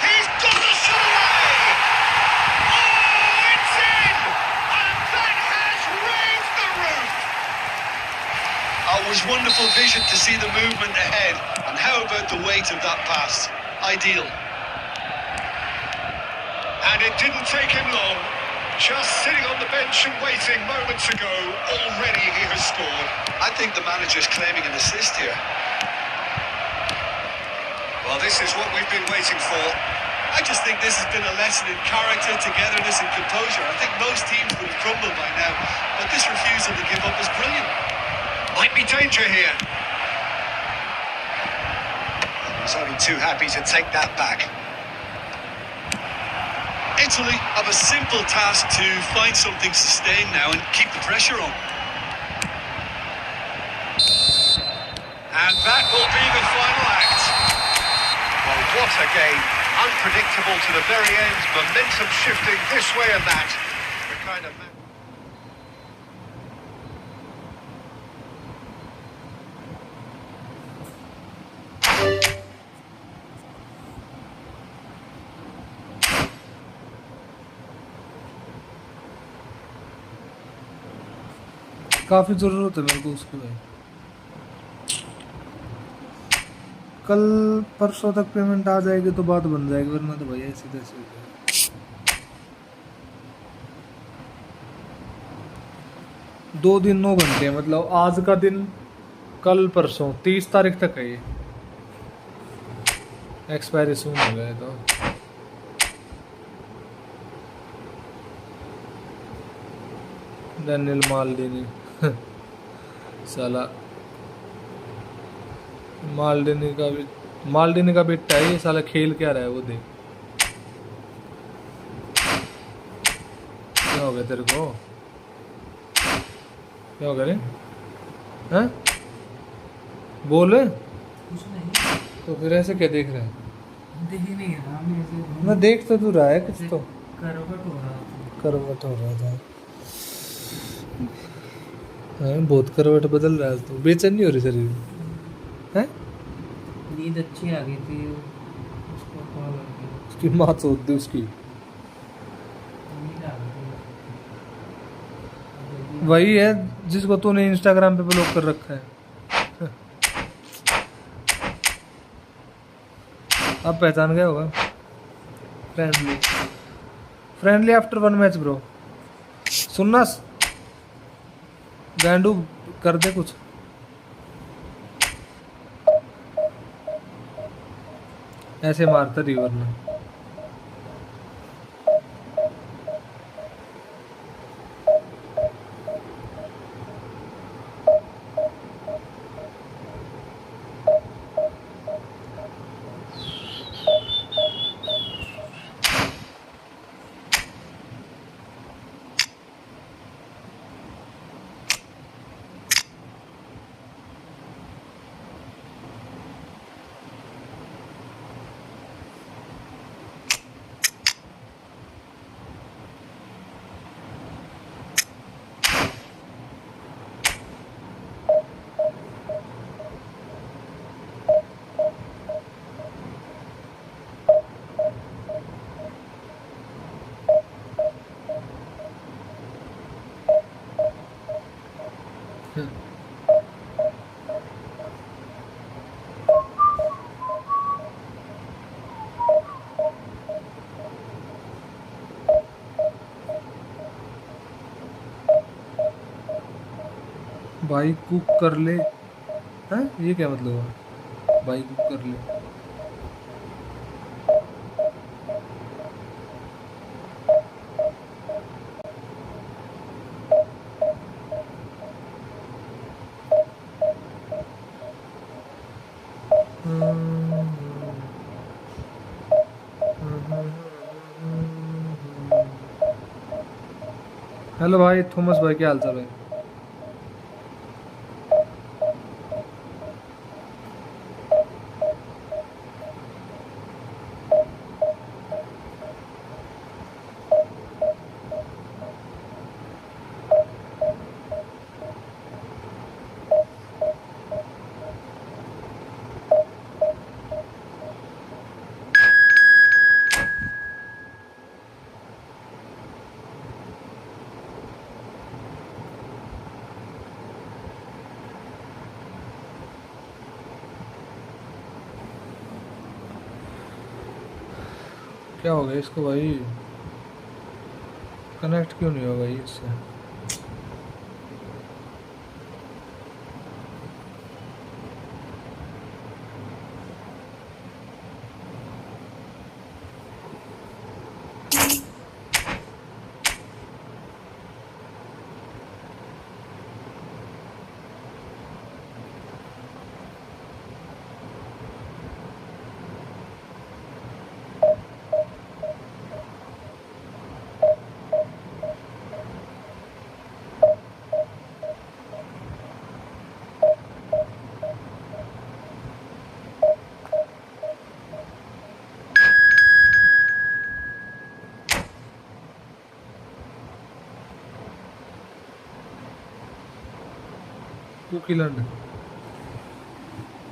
He's got a shot away! Oh, it's in! And that has raised the roof! It was wonderful vision to see the movement ahead. And how about the weight of that pass? Ideal. And it didn't take him long. Just sitting on the bench and waiting moments ago, already he has scored. I think the manager's claiming an assist here. Well, this is what we've been waiting for. I just think this has been a lesson in character, togetherness and composure. I think most teams would have crumbled by now, but this refusal to give up is brilliant. Might be danger here. He's only too happy to take that back. Italy have a simple task to find something sustained now and keep the pressure on. And that will be the final act. Well, what a game. Unpredictable to the very end. Momentum shifting this way and that. The kind of... काफ़ी ज़रूरत है मेरे को उसकी भाई। कल परसों तक पेमेंट आ जाएगी तो बात बन जाएगी, वरना तो भैया सीधे सीधे 2 दिन 9 घंटे, मतलब आज का दिन कल परसों 30 तारीख तक है ये, एक्सपायरी सून हो गया तो। डैनियल माल्डिनी साला माल्डिनी का बेटा है ये साला, खेल क्या रहा है वो देख। क्या हो गया तेरे को, क्या हो गया रे हैं? बोल कुछ नहीं। तो फिर ऐसे क्या देख रहा है? देख ही नहीं रहा मैं ऐसे। मैं देख तो तू रहा है कुछ तो। करवट हो रहा था। करवट हो रहा था। हाँ, बहुत करवट बदल रहा है तो। बेचैन नहीं हो रही शरीर है? नींद अच्छी आ गई थी, उसको कॉल कर दिया। उसकी माँ चोद दी उसकी। नींद आ गई थी। वही है जिसको तूने इंस्टाग्राम पे ब्लॉक कर रखा है। अब पहचान गया होगा। Friendly after 1 match bro. सुनना गांडू कर दे कुछ। ऐसे मारता रिवर में। भाई कुक कर ले हैं? ये क्या मतलब है भाई कुक कर ले? हेलो भाई थॉमस भाई, क्या हाल चाल है? क्या हो गया इसको भाई? कनेक्ट क्यों नहीं होगा इससे? कुकीलैंड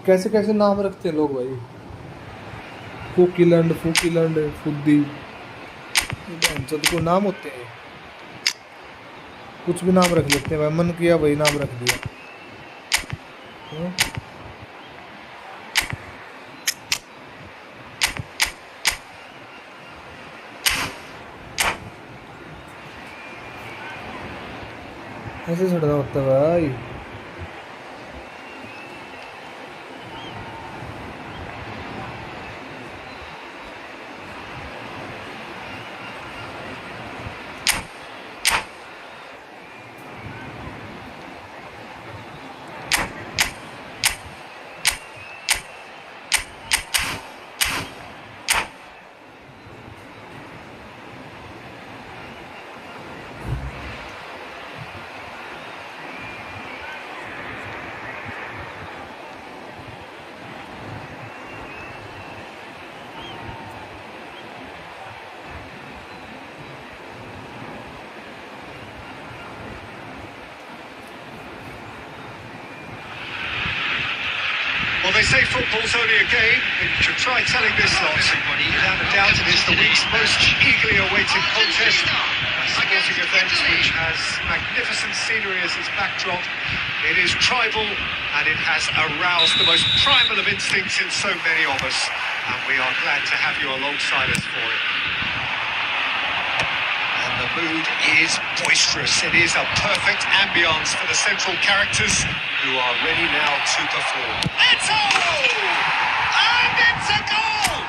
कैसे कैसे नाम रखते हैं लोग भाई। कुकीलैंड, फुकीलैंड, फुद्दी, को नाम होते हैं। कुछ भी नाम रख लेते हैं भाई, मन किया वही नाम रख दिया। ऐसे छड़ना होता है भाई। Well, they say football's only a game, but you should try telling this lot. Without a doubt, it is the week's most eagerly awaited contest. A sporting event which has magnificent scenery as its backdrop. It is tribal and it has aroused the most primal of instincts in so many of us. And we are glad to have you alongside us for it. And the mood is boisterous. It is a perfect ambience for the central characters who are ready now to perform. It's a goal! And it's a goal!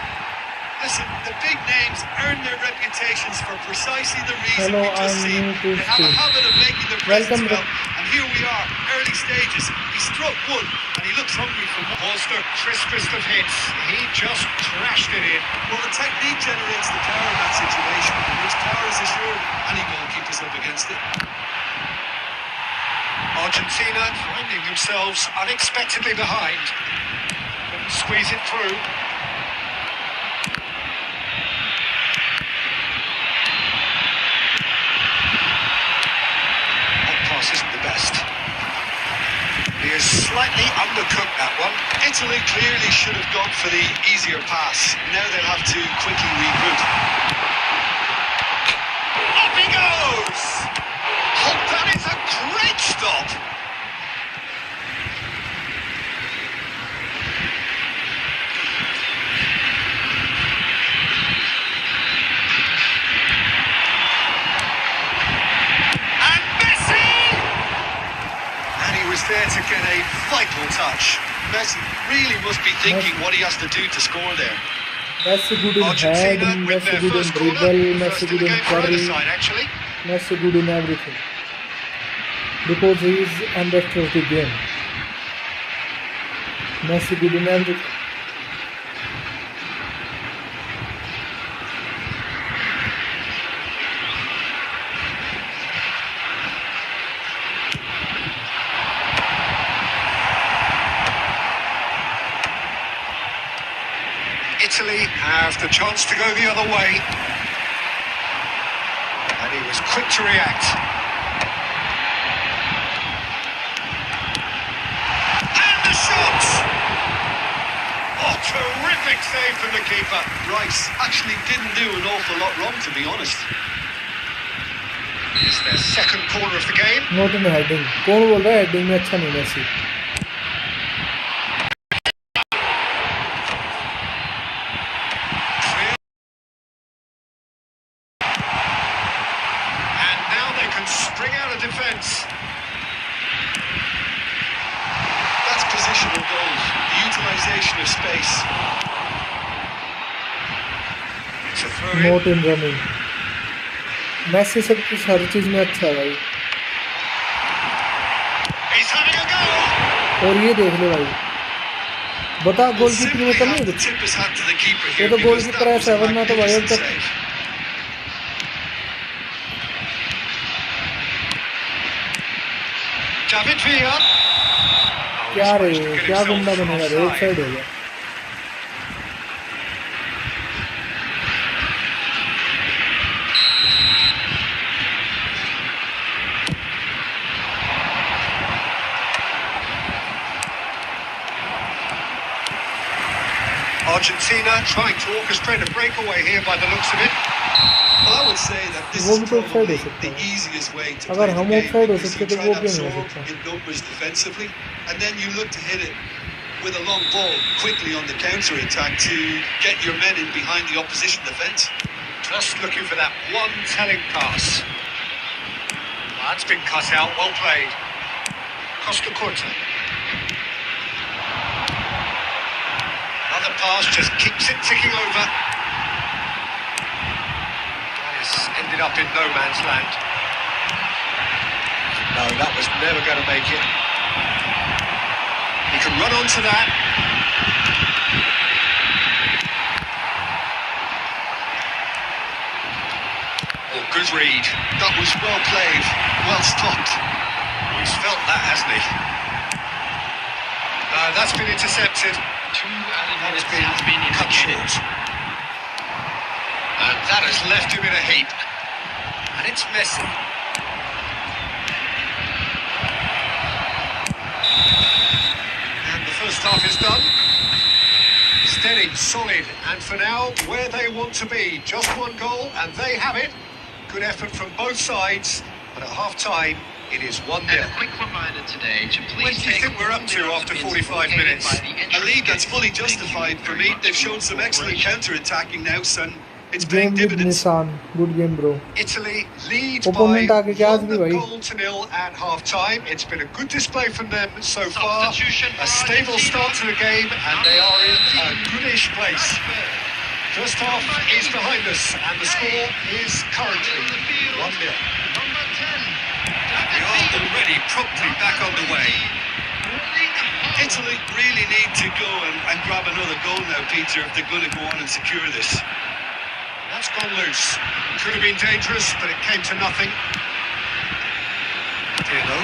Listen, the big names earn their reputations for precisely the reason Hello, we just I'm seen. new to They have a stream. habit of making their presence Welcome, felt, and here we are, early stages. He struck one, and he looks hungry for more. Was the crispest of hits. He just crashed it in. Well, the technique generates the power in that situation, and which power is assured any goalkeeper's up against it. Argentina finding themselves unexpectedly behind. Couldn't squeeze it through. That pass isn't the best. He has slightly undercooked that one. Italy clearly should have gone for the easier pass. Now they'll have to quickly regroup. Up he goes! Oh, that is a great stop! And Messi! And he was there to get a vital touch. Messi really must be thinking what he has to do to score there. Messi good in Argentina head, with Messi their good in first corner. dribble, First Messi in the good in game for either curry, side, actually. Messi good in everything. Because he is understood the game. Messi good in everything. Italy have the chance to go the other way. And he was quick to react. And the shot! Oh, terrific save from the keeper. Rice actually didn't do an awful lot wrong, to be honest. It's their second corner of the game. Not in heading. कौन बोल रहा है heading में अच्छा नहीं Messi? And now they can spring out of defence. That's positional goals, the utilisation of space. It's a throw in. Not in running. Messi सब कुछ हर चीज में अच्छा है भाई. He's having a go! और ये देख ले भाई. बता गोलकीपर में कमी है कुछ? Tip his hat to the keeper ये here तो because गोलकीपर that है was a 7 ना तो भाई अब magnificent तक. save. David Villa. क्या रे? क्या गुंडा बनेगा रे? एक साइड हो गया. Argentina trying to orchestrate a breakaway here by the looks of it. Well, I would say that this वो is भी तो offside probably हो सकता the है। easiest way to अगर play the हम game offside हो because सकते you तो try वो to क्यों नहीं हो absorb सकता? in numbers defensively, and then you look to hit it with a long ball quickly on the counter attack to get your men in behind the opposition defence. Just looking for that one telling pass. That's been cut out, well played. Costa Corta. Another pass just keeps it ticking over. That has ended up in no man's land. No, that was never going to make it. He can run onto that. Oh, good read. That was well played, well stopped. He's felt that, hasn't he? That's been intercepted. 2 added minutes Been has been cut indicated. short. And that has left him in a heap. And it's Messi. And the first half is done. Steady, solid, and for now, where they want to be. Just one goal, and they have it. Good effort from both sides, but at half-time, it is 1-0. And a quick reminder today to please What do you take think we're up to all after the 45 located minutes? by the A entrance lead that's gate. fully Thank you justified for very me. much They've for shown some your excellent cooperation. counter-attacking now, son. It's Game paying with dividends. Nissan, good game bro. Italy lead Opponent by आगे क्या आज भी भाई? 1-0 at half-time. It's been a good display from them so far. Substitution A for stable Argentina. start to the game, and they are in a goodish place. First half is behind us, and the score is currently 1-0. Number 10. We are already promptly back on the way. Italy really need to go and grab another goal now, Peter, if they're going to go on and secure this. That's gone loose. Could have been dangerous, but it came to nothing. Pirlo.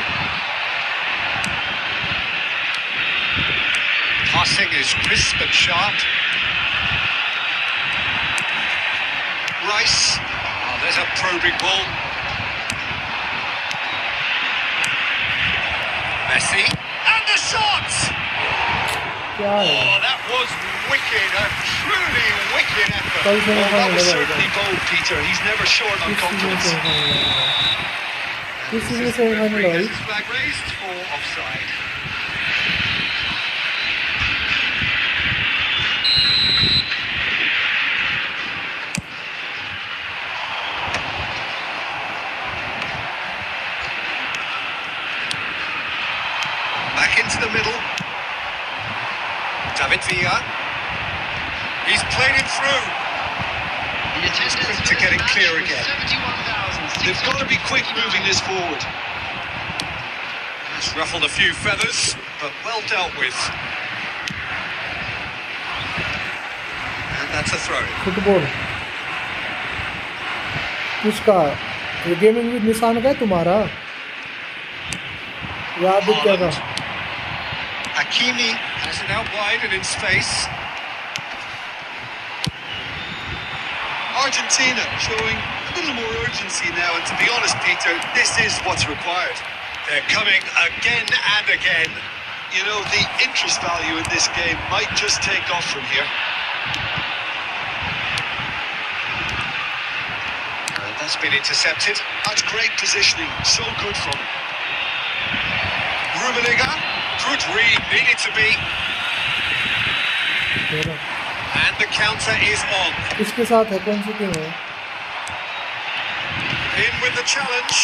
Passing is crisp and sharp. Rice. Oh, there's a probing ball. Messi. And the shot! क्या है? Oh, that was wicked, a truly wicked effort. कल से Well, that was नहीं certainly bold, Peter. He's never short on confidence. किस चीज़ में semifinal है भाई? Referee has his flag raised for offside. Back into the middle. David Villa. He's played it through. The attendance quick for to this get it match clear was again. 71,600. They've got to be quick moving this forward. It's ruffled a few feathers, but well dealt with. And that's a throw. Football किसका? ये gaming with निशान का है तुम्हारा? याद क्या था? Hakimi has it out wide and in space. Argentina showing a little more urgency now, and to be honest, Peter, this is what's required. They're coming again and again. You know, the interest value in this game might just take off from here. And that's been intercepted. That's great positioning, so good from him. Rummenigge, good read, needed to be. तेरा And the counter is on. किसके साथ है? कौन सी team है? In with the challenge.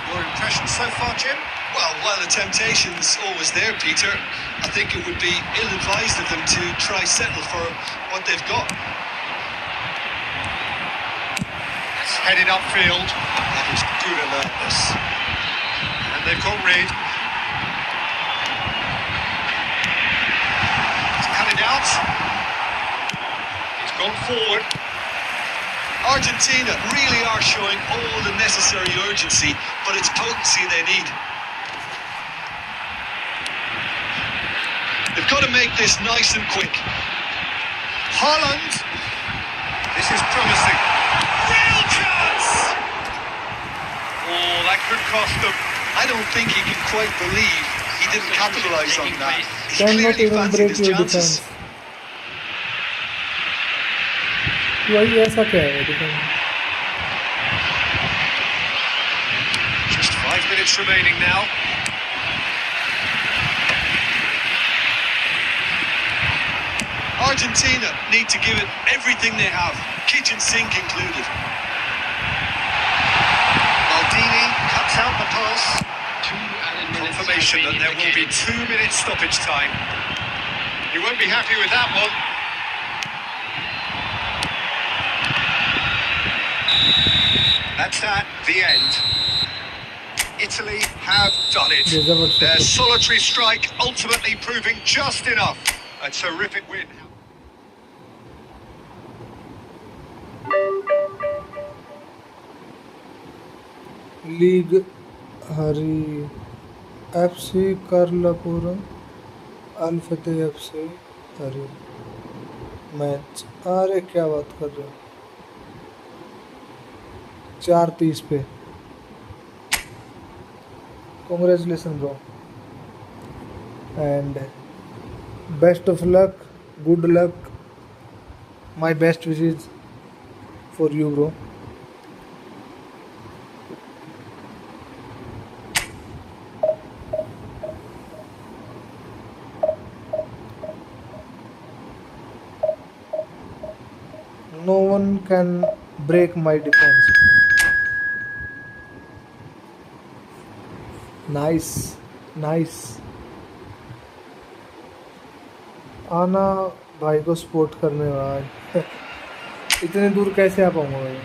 Your impressions so far, Jim? Well, while the temptation's always there, Peter, I think it would be ill-advised of them to try settle for what they've got. It's headed upfield. That is good alertness. And they've got rid. He's cut it out. He's gone forward. Argentina really are showing all the necessary urgency, but it's potency they need. They've got to make this nice and quick. Haaland. This is promising. Real chance! Oh, that could cost them. I don't think he can quite believe he didn't capitalise on that. He Cannot clearly even fancied break his your chances. defense. वही ऐसा क्या है defence? minutes remaining now. Argentina need to give it everything they have, kitchen sink included. Maldini cuts out the pass. 2 added minutes. Confirmation have that been there will be indicated. 2 minutes stoppage time. You won't be happy with that one. That's that, the end. Italy have done it. Their solitary strike ultimately proving just enough. A terrific win. League हरी FC करलापुरम अल्फते FC हरी match. अरे क्या बात कर रहे हो, 4:30 पे। Congratulation bro and best of luck, good luck, my best wishes for you bro. No one can break my defense. Nice, nice. आना भाई को सपोर्ट करने भाई। इतने दूर कैसे आ पाऊंगा भाई?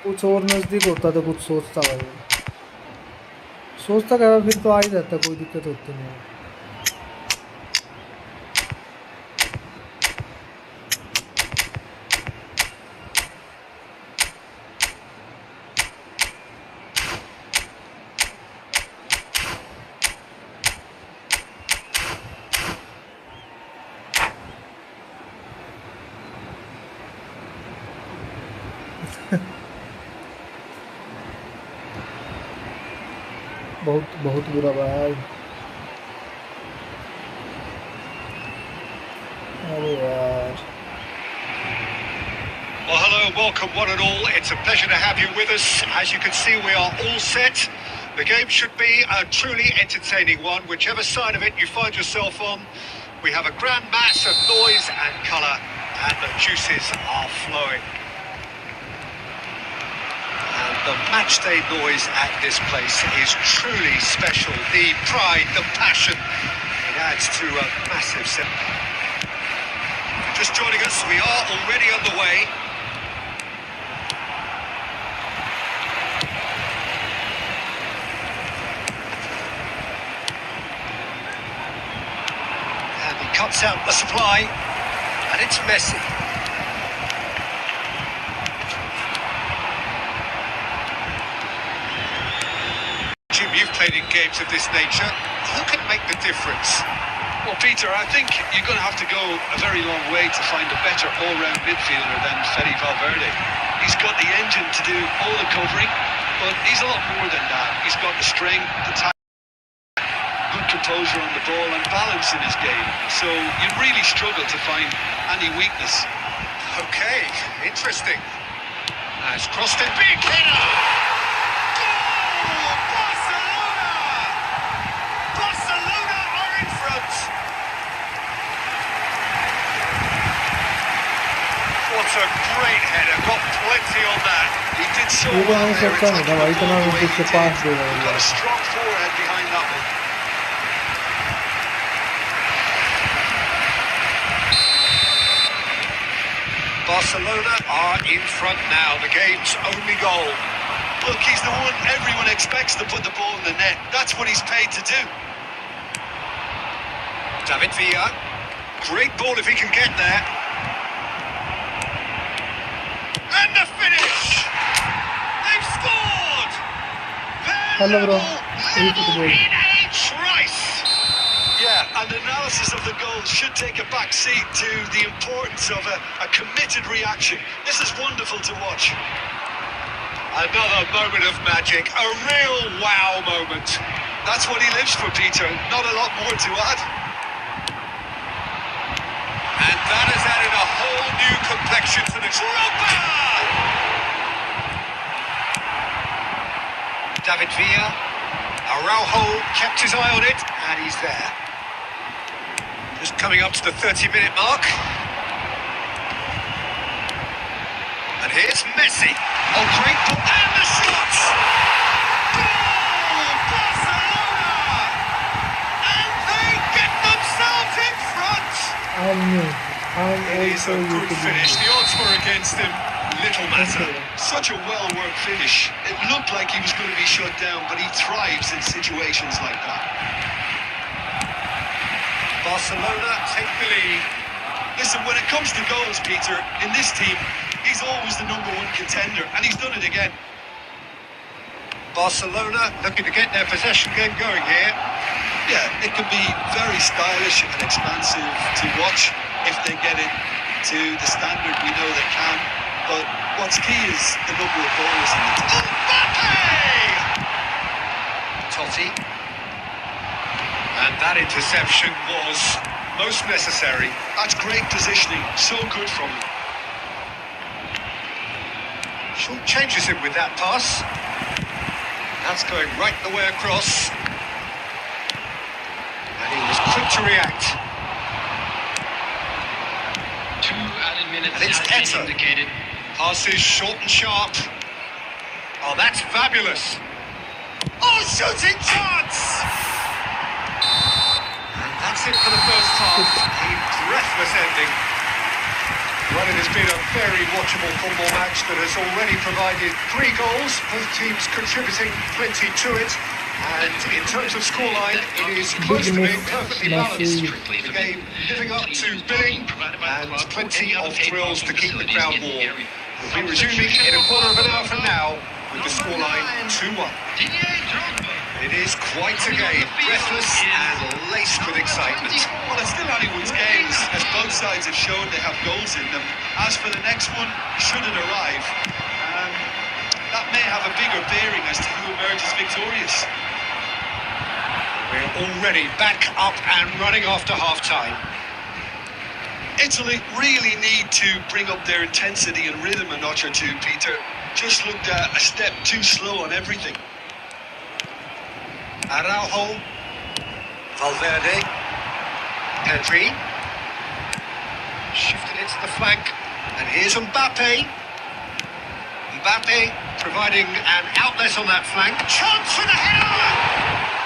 कुछ और नज़दीक होता तो कुछ सोचता भाई। सोचता क्या, फिर तो आ ही जाता, कोई दिक्कत होती नहीं है। बहुत बहुत बुरा भाई। अरे यार। Well, hello and welcome one and all. It's a pleasure to have you with us. As you can see, we are all set. The game should be a truly entertaining one, whichever side of it you find yourself on. We have a grand mass of noise and colour, and the juices are flowing. And the matchday noise at this place is truly special. The pride, the passion, it adds to a massive set. Just joining us, we are already underway. And he cuts out the supply, and it's Messi. Jim, you've played in games of this nature. Who can make the difference? Well, Peter, I think you're going to have to go a very long way to find a better all-round midfielder than Fede Valverde. He's got the engine to do all the covering, but he's a lot more than that. He's got the strength, the good composure on the ball and balance in his game. So you really struggle to find any weakness. Okay, interesting. Has crossed it, big header! Goal! Barcelona! Barcelona are in front! What a great header, got plenty on that. He did so ये तो well नहीं there. सकता नहीं था भाई, इतना ऊपर से पास दे रहा He's है। got a strong forehead behind that one. Barcelona are in front now, the game's only goal. Look, he's the one everyone expects to put the ball in the net. That's what he's paid to do. David Villa, great ball if he can get there. And the finish! They've scored! Hello, bro. Level eFootball. in a trice! Yeah, and analysis of the goal should take a back seat to the importance of a committed reaction. This is wonderful to watch. Another moment of magic, a real wow moment. That's what he lives for, Peter. Not a lot more to add. And that has added a whole new complexion to the Drogba! David Villa. Araujo kept his eye on it, and he's there. Just coming up to the 30-minute mark. And here's Messi. Oh, great ball. And the shot! Goal! Barcelona! And they get themselves in front! It is a good finish. The odds were against him. Little matter. Such a well-worked finish. It looked like he was going to be shut down, but he thrives in situations like that. Barcelona take the lead. Listen, when it comes to goals, Peter, in this team, he's always the #1 contender, and he's done it again. Barcelona looking to get their possession game going here. Yeah, it can be very stylish and expansive to watch if they get it to the standard we know they can. But what's key is the number of balls in the team. Mbappe! Totti. And that interception was most necessary. That's great positioning, so good from him. Short changes him with that pass. That's going right the way across. And he was quick to react. 2 added minutes And it's have Eto. been indicated. Passes short and sharp. Oh, that's fabulous. Oh, shooting chance! And that's it for the first half. A breathless ending. Well, it has been a very watchable football match that has already provided 3 goals, both teams contributing plenty to it. And in terms of scoreline, it is close to being perfectly balanced. The game living up to billing and plenty of thrills to keep the crowd warm. We'll be resuming in a quarter of an hour from now with the scoreline 2-1. It is quite a game, breathless and laced with excitement. Well, it's still anyone's games, as both sides have shown they have goals in them. As for the next one, should it arrive, that may have a bigger bearing as to who emerges victorious. We're already back up and running after half-time. Italy really need to bring up their intensity and rhythm a notch or two, Peter. Just looked a step too slow on everything. Araujo, Valverde, Pedri, shifted it to the flank, and here's Mbappe. Mbappe providing an outlet on that flank. Chance for the header!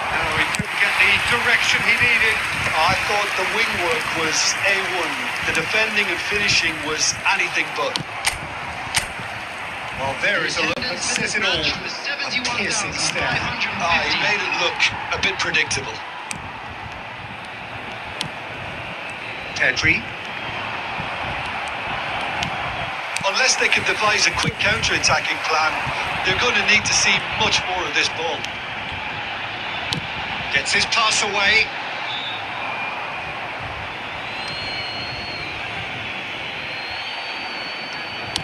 No, he couldn't get the direction he needed. I thought the wing work was A1. The defending and finishing was anything but. Well, there is a look that says it all. A piercing stare. He made it look a bit predictable. Pedri. Unless they can devise a quick counter-attacking plan, they're going to need to see much more of this ball. Gets his pass away.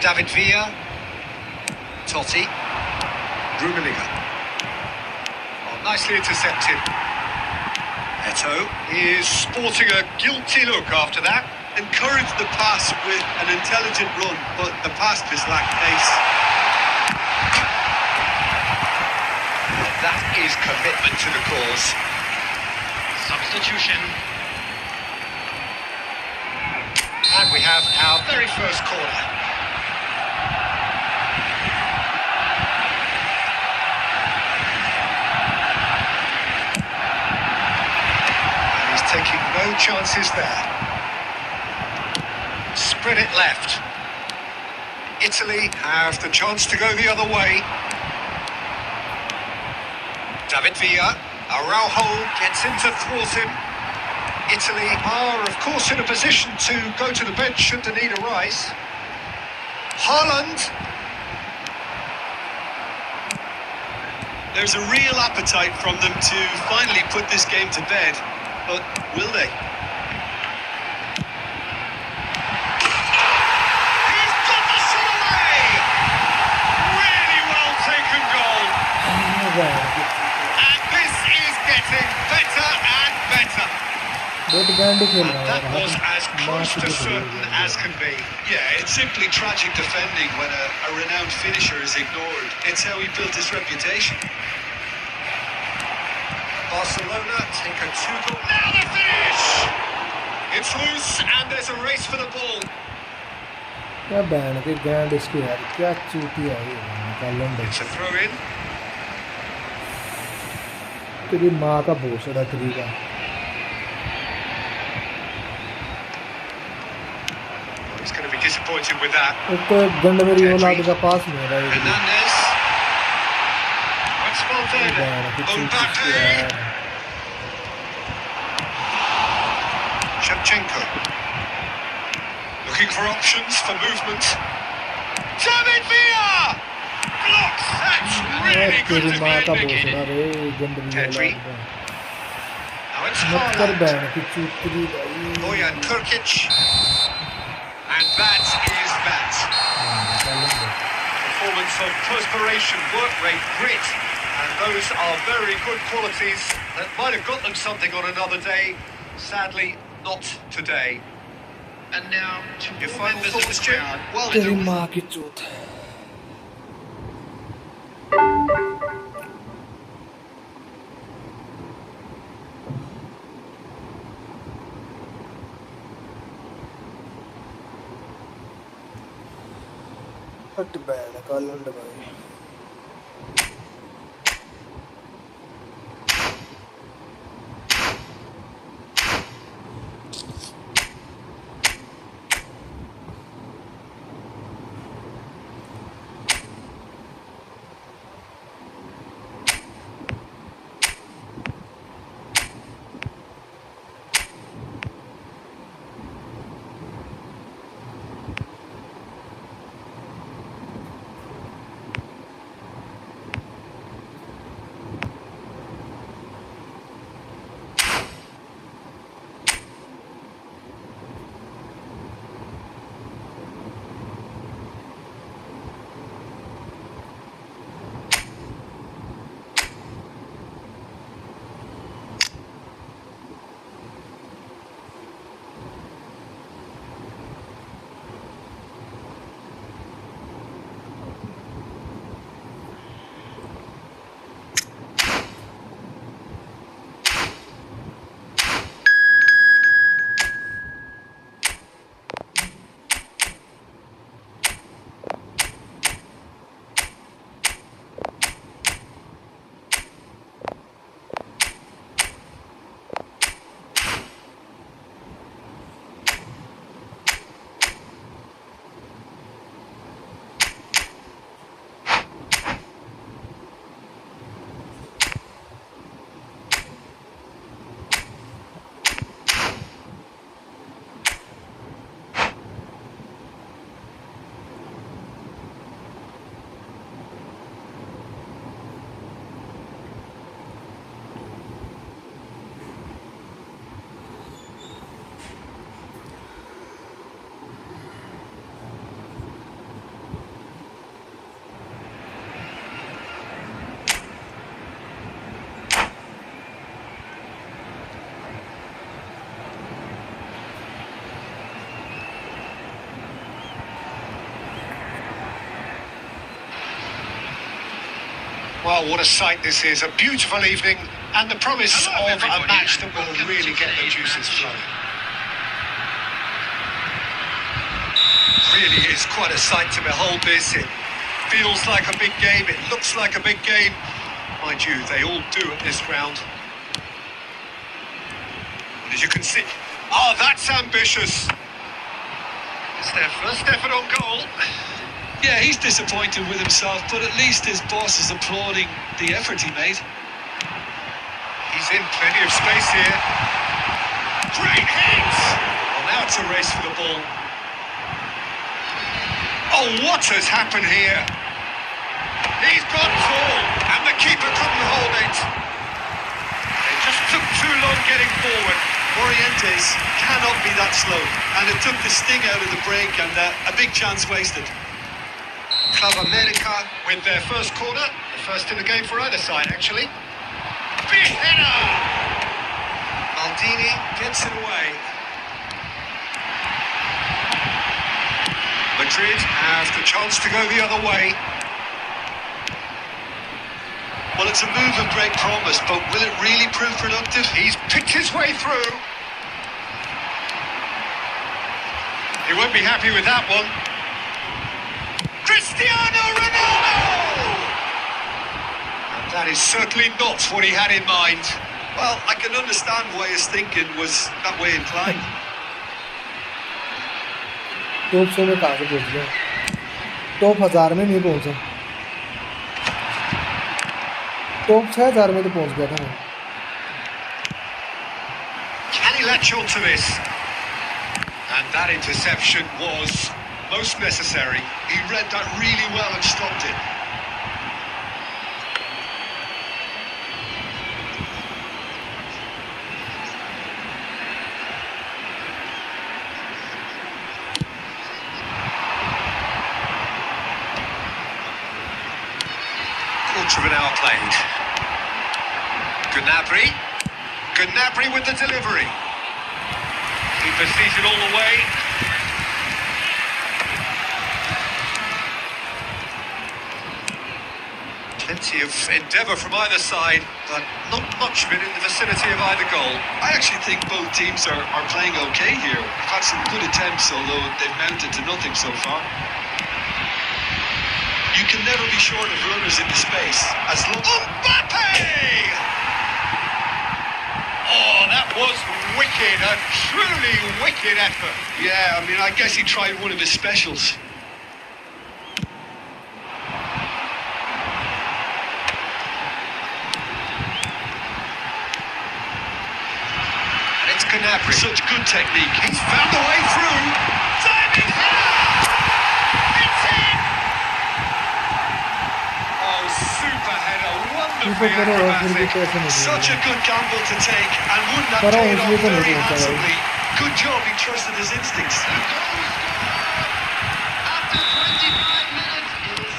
David Villa. Totti. Rummenigge. Oh, nicely intercepted. Eto is sporting a guilty look after that. Encouraged the pass with an intelligent run, but the pass just lacked pace. That is commitment to the cause. Substitution. And we have our very first corner. And he's taking no chances there. Spread it left. Italy have the chance to go the other way. David Villa. Araujo gets in to thwart him. Italy are, of course, in a position to go to the bench should the need arise. Haaland. There's a real appetite from them to finally put this game to bed, but will they? He's got the shot away! Really well taken goal. And this is getting better and better. बहुत गैंड खेल And रहा है that यार, was as हाथ close मार to के certain as can be. Yeah, it's simply tragic defending when a renowned finisher is ignored. It's how he built his reputation. Barcelona take a 2-goal. Now the finish! It's loose and there's a race for the ball. क्या band के गैंड इसके यार, क्या चूती है ये निकालन दे It's a throw in. तेरी माँ का भोसड़ा तरीका। He's going to be disappointed with that. एक तो गंद मेरी औलाद का पास में रहा है Hernandez. That's Valverde. बैंड की चूती Mbappe. यार। Shevchenko. Looking for options for movement. David Villa! Blocks! That's really good तेरी माँ का defending. भोसड़ा रे गंद मेरी Pedri. औलाद का। Now it's मत कर Haaland. बैंड की चूती भाई। Bojan Krkic. And that is that. निकालन they. Performance of perspiration, work rate, grit. And those are very good qualities that might have got them something on another day. Sadly, not today. And now, to Your all final members of the thoughts, Jim? crowd, well तेरी done. माँ की चूत। हट band का लंड भाई। Well, what a sight this is. A beautiful evening and the promise Hello, of a everybody, match and that will welcome really to get the today's juices match. flowing. Really is quite a sight to behold this. It feels like a big game, it looks like a big game. Mind you, they all do at this round. And as you can see... Oh, that's ambitious! It's their first effort on goal. Yeah, he's disappointed with himself, but at least his boss is applauding the effort he made. He's in plenty of space here. Great hit! Well, now it's a race for the ball. Oh, what has happened here? He's gone full, and the keeper couldn't hold it. It just took too long getting forward. Morientes cannot be that slow, and it took the sting out of the break and a big chance wasted. Club America with their first corner, the first in the game for either side, actually. Big header! Maldini gets it away. Madrid has the chance to go the other way. Well, it's a move of great promise, but will it really prove productive? He's picked his way through. He won't be happy with that one. Cristiano Ronaldo! And that is certainly not what he had in mind. Well, I can understand why his thinking was that way inclined. Top 100 में कहाँ से पहुँच गया? Top 1000 में नहीं पहुँचा। Top 6000 में तो पहुँच गया था मैं। Can he latch on to this? And that interception was most necessary. He read that really well and stopped it. Quarter of an hour played. Gnabry with the delivery. Keeper sees it all the way. Plenty of endeavour from either side, but not much of it in the vicinity of either goal. I actually think both teams are playing okay here. They've had some good attempts, although they've mounted to nothing so far. You can never be short of runners into space as long as... Mbappe! Oh, that was wicked, a truly wicked effort. Yeah, I mean, I guess he tried one of his specials. And it's Gnabry. Such good technique. He's found a way through. Diving header! It's in! Oh, super header, wonderfully acrobatic. Such a good gamble to take, and wouldn't have But paid off also very looking at that. handsomely. Good job, he trusted his instincts. After 25 minutes, it is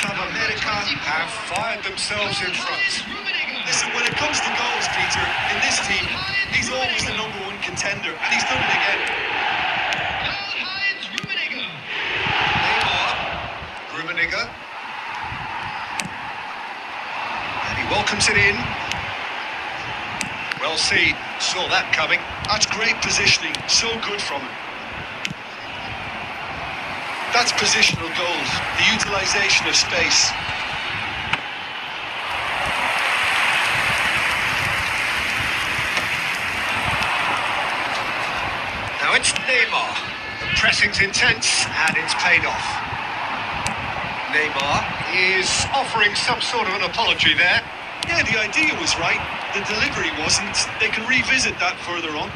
Club America have fired themselves in front. Listen, when it comes to goals, Peter, in this team, he's always the number one contender, and he's done it again. Neymar, Rummenigge. And he welcomes it in. Well seen, saw that coming. That's great positioning, so good from him. That's positional goals, the utilisation of space. Now it's Neymar. The pressing's intense and it's paid off. Neymar is offering some sort of an apology there. Yeah, the idea was right, the delivery wasn't. They can revisit that further on.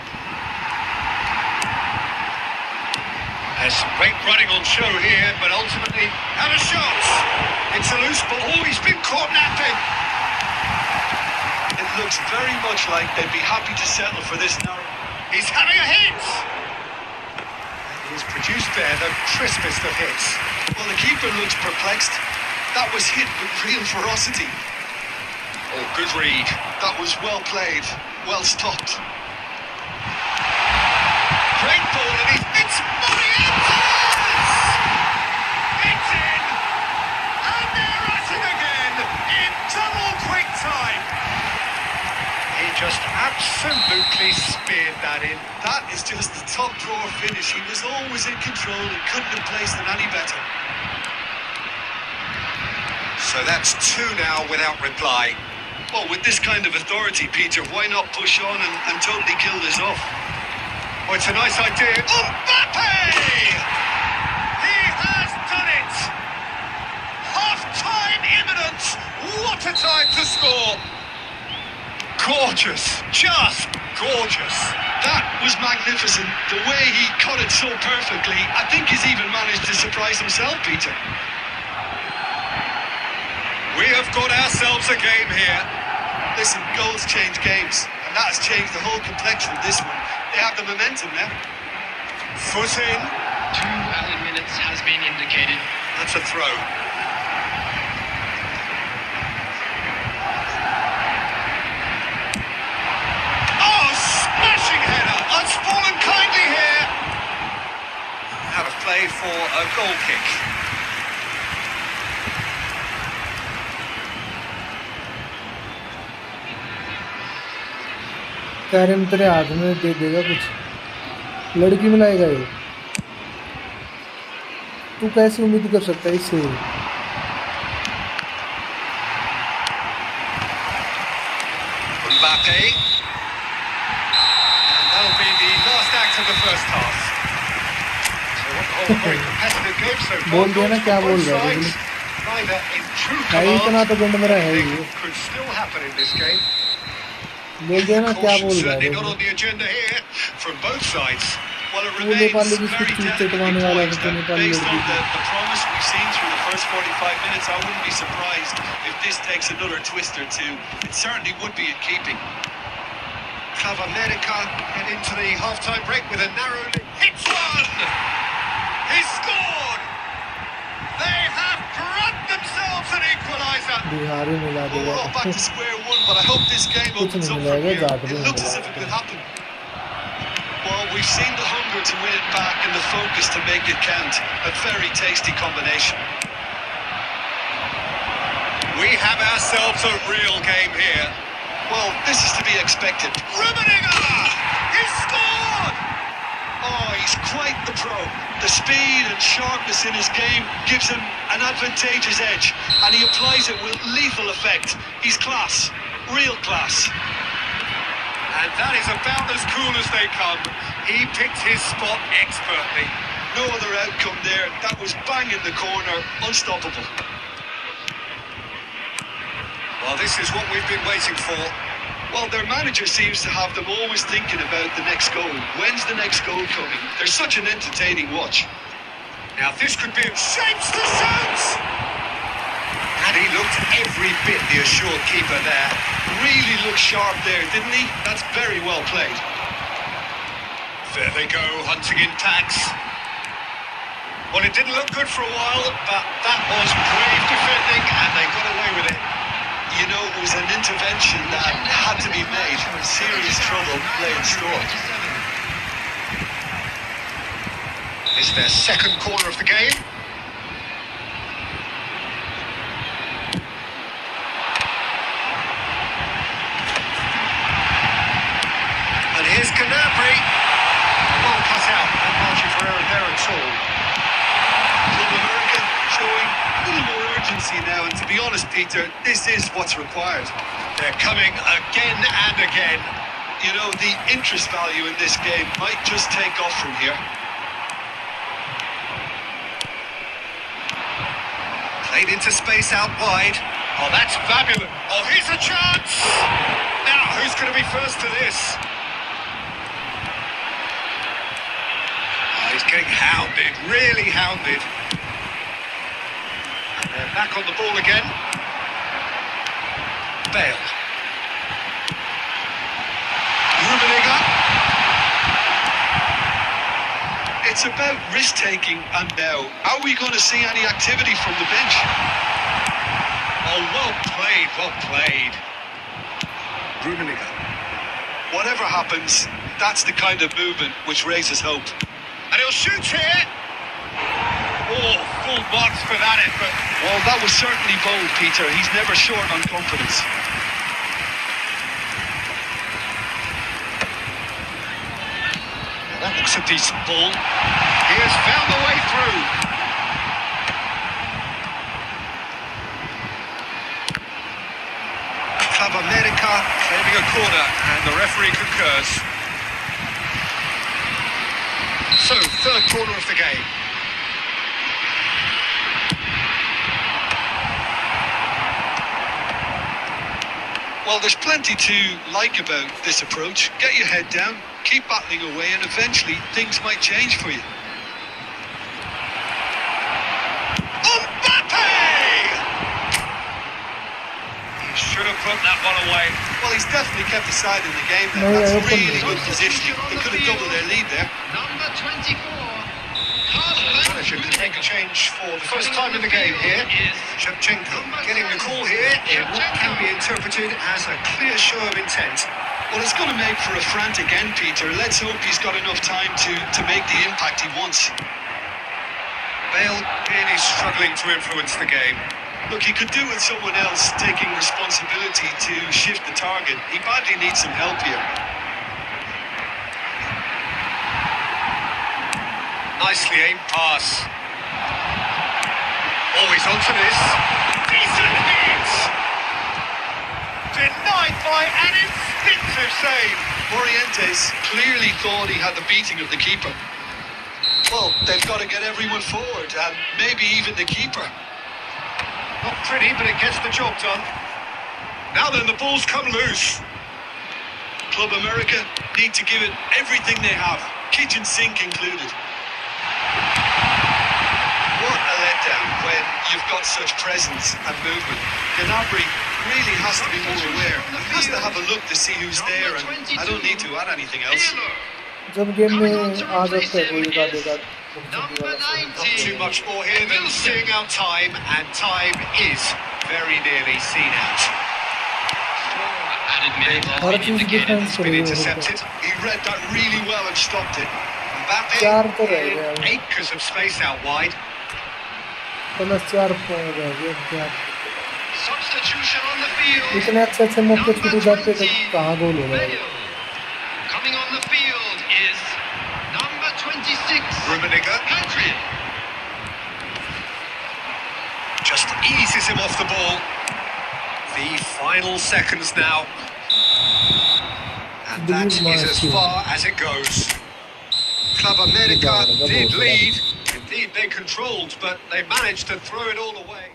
There's some great running on show here, but ultimately have a shot. It's a loose ball. Oh, he's been caught napping. It looks very much like they'd be happy to settle for this now. He's having a hit. He's produced there the crispest of hits. Well, the keeper looks perplexed. That was hit with real ferocity. Oh, good read. That was well played, well stopped. Great ball, and it's Morientes! It's in! And they're at it again in double quick time. He just absolutely speared that in. That is just the top drawer finish. He was always in control and couldn't have placed it any better. So that's two now without reply. Well, with this kind of authority, Peter, why not push on and totally kill this off? Oh, it's a nice idea. Mbappe! He has done it! Half-time imminent! What a time to score! Gorgeous, just gorgeous. That was magnificent. The way he cut it so perfectly, I think he's even managed to surprise himself, Peter. We have got ourselves a game here. Listen, goals change games, and that has changed the whole complexion of this one. They have the momentum now. Foot in. 2 added minutes has been indicated. That's a throw. Oh, for a goal kick. Carrom तेरे हाथ में दे देगा कुछ, लड़की में लाएगा ये। तू कैसे उम्मीद कर सकता है इससे? Mbappe. And that'll be the last act of the first half. So what the whole very competitive game so far. बोल दिया ना क्या बोल रहा है? Neither in true भाई इतना तो गंद मेरा है ही। Could still happen in this game. बोल दिया ना क्या बोल रहा Certainly है? not on the agenda here from both sides. Well, it वो नेपाली remains जिसको very चूत delicately चटवाने वाला है, poised, तो and नेपाली based on लड़की। the promise we've seen through the first 45 minutes, I wouldn't be surprised if this takes another twist or two. It certainly would be in keeping. Club America head into the half-time break with a narrow lead. Hits one! He scored! They have brought themselves an equaliser. Bihari मिला Well, we're all back देगा। to square one, but I hope this game कुछ opens नहीं up from मिलेगा, here. Jat भी It नहीं looks as if it मिलेगा। could happen. Well, we've seen the hunger to win it back and the focus to make it count. A very tasty combination. We have ourselves a real game here. Well, this is to be expected. Rummenigge! He scored! Oh, he's quite the pro. The speed and sharpness in his game gives him an advantageous edge, and he applies it with lethal effect. He's class, real class. And that is about as cool as they come. He picked his spot expertly. No other outcome there. That was bang in the corner, unstoppable. Well, this is what we've been waiting for. Well, their manager seems to have them always thinking about the next goal. When's the next goal coming? They're such an entertaining watch. Now this could be shapes to shapes! And he looked every bit the assured keeper there. Really looked sharp there, didn't he? That's very well played. There they go, hunting in packs. Well, it didn't look good for a while, but that was brave defending, and they got away with it. You know, it was an intervention that had to be made. Serious trouble lay in store. It's their second corner of the game. And here's Canabry. Well cut out, no margin for error there at all. Club America showing a little more urgency now, and to be honest, Peter, this is what's required. They're coming again and again. You know, the interest value in this game might just take off from here. Played into space out wide. Oh, that's fabulous. Oh, here's a chance. Now, who's going to be first to this? Oh, he's getting hounded, really hounded. And they're back on the ball again. Bale. Rummenigge. It's about risk-taking, and now, are we going to see any activity from the bench? Oh, well played, well played. Rummenigge. Whatever happens, that's the kind of movement which raises hope. And he'll shoot here. Oh, full marks for that effort. Well, that was certainly bold, Peter. He's never short on confidence. That looks a decent ball. He has found the way through. Club America claiming a corner, and the referee concurs. So, third corner of the game. Well, there's plenty to like about this approach. Get your head down, keep battling away, and eventually things might change for you. Mbappe! He should have put that one away. Well, he's definitely kept the side in the game No, there. That's yeah, open really it. good positioning. They could have doubled their lead there. Number 24. The manager could make a change for the first time in the game here. Shevchenko getting the call here in what can be interpreted as a clear show of intent. Well, it's going to make for a frantic end, Peter. Let's hope he's got enough time to make the impact he wants. Bale really struggling to influence the game. Look, he could do with someone else taking responsibility to shift the target. He badly needs some help here. Nicely aimed pass. Always onto this. Decent hit! Denied by an instinctive save. Morientes clearly thought he had the beating of the keeper. Well, they've got to get everyone forward, and maybe even the keeper. Not pretty, but it gets the job done. Now then, the ball's come loose. Club America need to give it everything they have, kitchen sink included. What a letdown when you've got such presence and movement. Gnabry really has to be more aware. He has to have a look to see who's there, and I don't need to add anything else. जब game में आ जाता है कोई का देगा Not too much more here than seeing out time, and time is very nearly seen out. हर चीज defence It's been intercepted. He read that really well and stopped it. चार तो रह Mbappe गया in acres of space out wide. Plus 4 point रह गए क्या Substitution on the field. इतने अच्छे मौके छूट जाते तो कहाँ गोल हो रहा है Coming on the field is number 26. Rummenigge Pedri. just eases him off the ball. The final seconds now. And that is as far as it goes. Club America did lead. Indeed, they controlled, but they managed to throw it all away.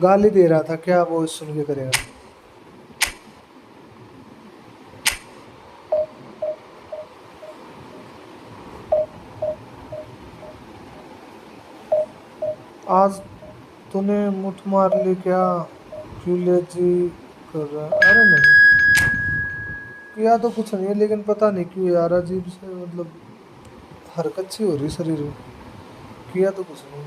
गाली दे रहा था क्या वो सुन के करेगा आज तूने मुठ मार ली क्या जी कर रहा है अरे नहीं किया तो कुछ नहीं है लेकिन पता नहीं क्यों यार अजीब से मतलब हरकत सी हो रही शरीर में किया तो कुछ नहीं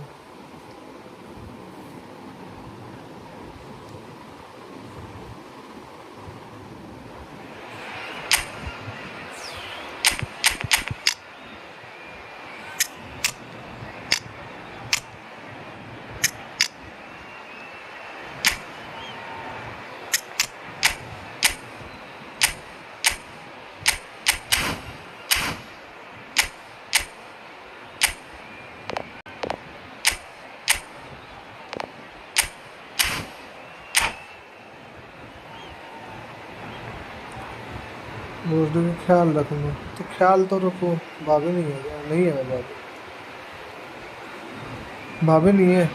बोर्डो का ख्याल रखूँगा तो ख्याल तो रखो भाभी नहीं है क्या नहीं है भाभी भाभी नहीं है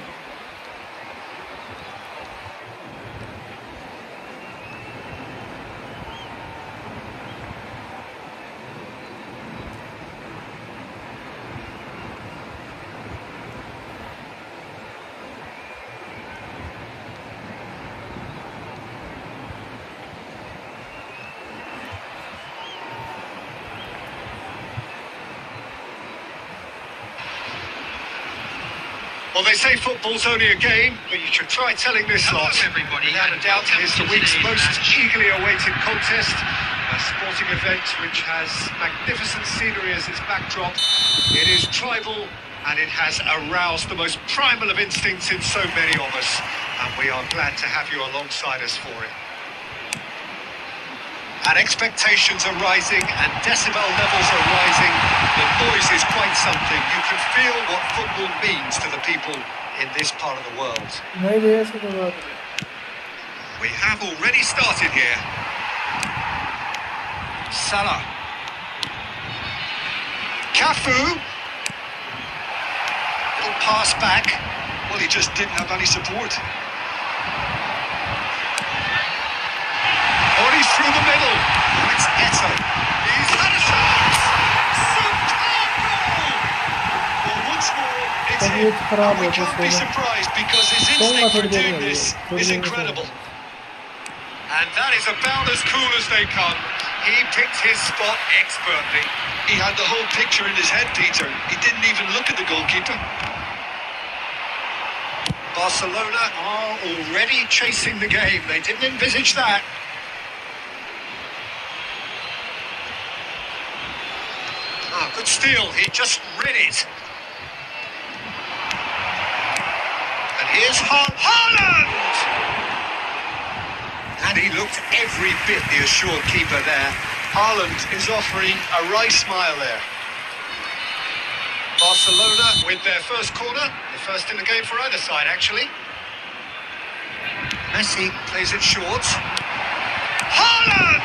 Well, they say football's only a game, but you should try telling this lot. Everybody, Without a doubt, it is the week's most eagerly awaited contest. A sporting event which has magnificent scenery as its backdrop. It is tribal and it has aroused the most primal of instincts in so many of us. And we are glad to have you alongside us for it. And expectations are rising and decibel levels are rising. The noise is quite something. You can feel what football means to the people in this part of the world. नहीं भैया ऐसे कोई बात We have already started here. Salah. Cafu. Little pass back. Well, he just didn't have any support. Oh, he's through the middle. Oh, it's Eto. He's had a shot. Superb goal. Well, once more, it's तबीयत him. खराब And we है can't be तो surprised because his सोना instinct for थोड़ी देर doing में this थोड़ी is देर में incredible. And that is about as cool as they come. He picked his spot expertly. He had the whole picture in his head, Peter. He didn't even look at the goalkeeper. Barcelona are already chasing the game. They didn't envisage that. Ah, good steal. He just read it. And here's Haaland! And he looked every bit the assured keeper there. Haaland is offering a wry smile there. Barcelona with their first corner. The first in the game for either side, actually. Messi plays it short. Haaland!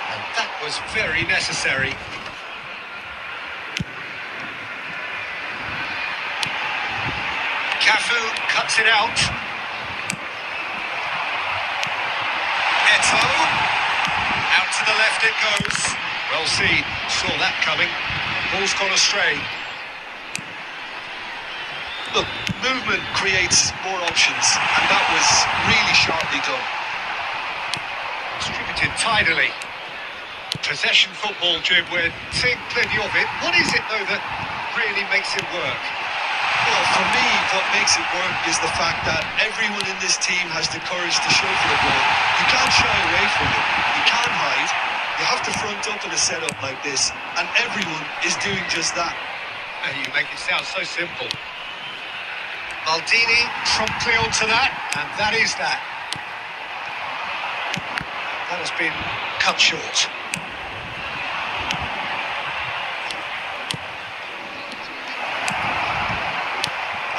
And that was very necessary. Cafu cuts it out. Eto. Out to the left it goes. Well seen. Saw that coming. Ball's gone astray. Look, movement creates more options, and that was really sharply done. Distributed tidily. Possession football, Jim, we're seeing plenty of it. What is it, though, that really makes it work? Well, for me, what makes it work is the fact that everyone in this team has the courage to show for the ball. You can't shy away from it. You can't hide. You have to front up in a setup like this, and everyone is doing just that. And you make it sound so simple. Maldini promptly onto that, and that is that. That has been cut short.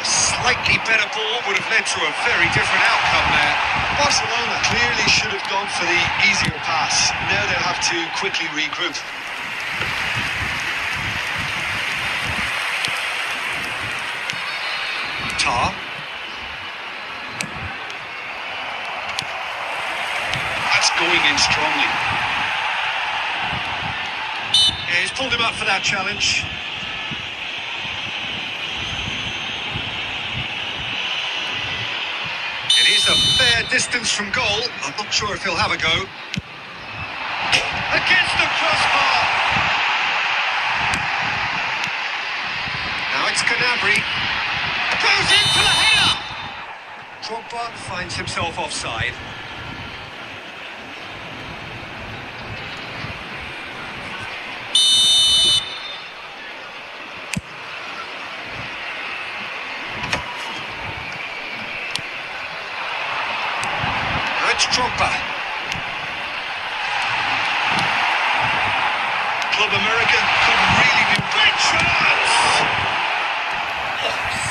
A slightly better ball would have led to a very different outcome there. Barcelona clearly should have gone for the easier pass. Now they'll have to quickly regroup. Tar. That's going in strongly. Yeah, he's pulled him up for that challenge. It is a fair distance from goal. I'm not sure if he'll have a go. Against the crossbar. Now it's Gnabry. Goes in for the header! Drogba finds himself offside. Now it's Drogba. Club America could really be great chance!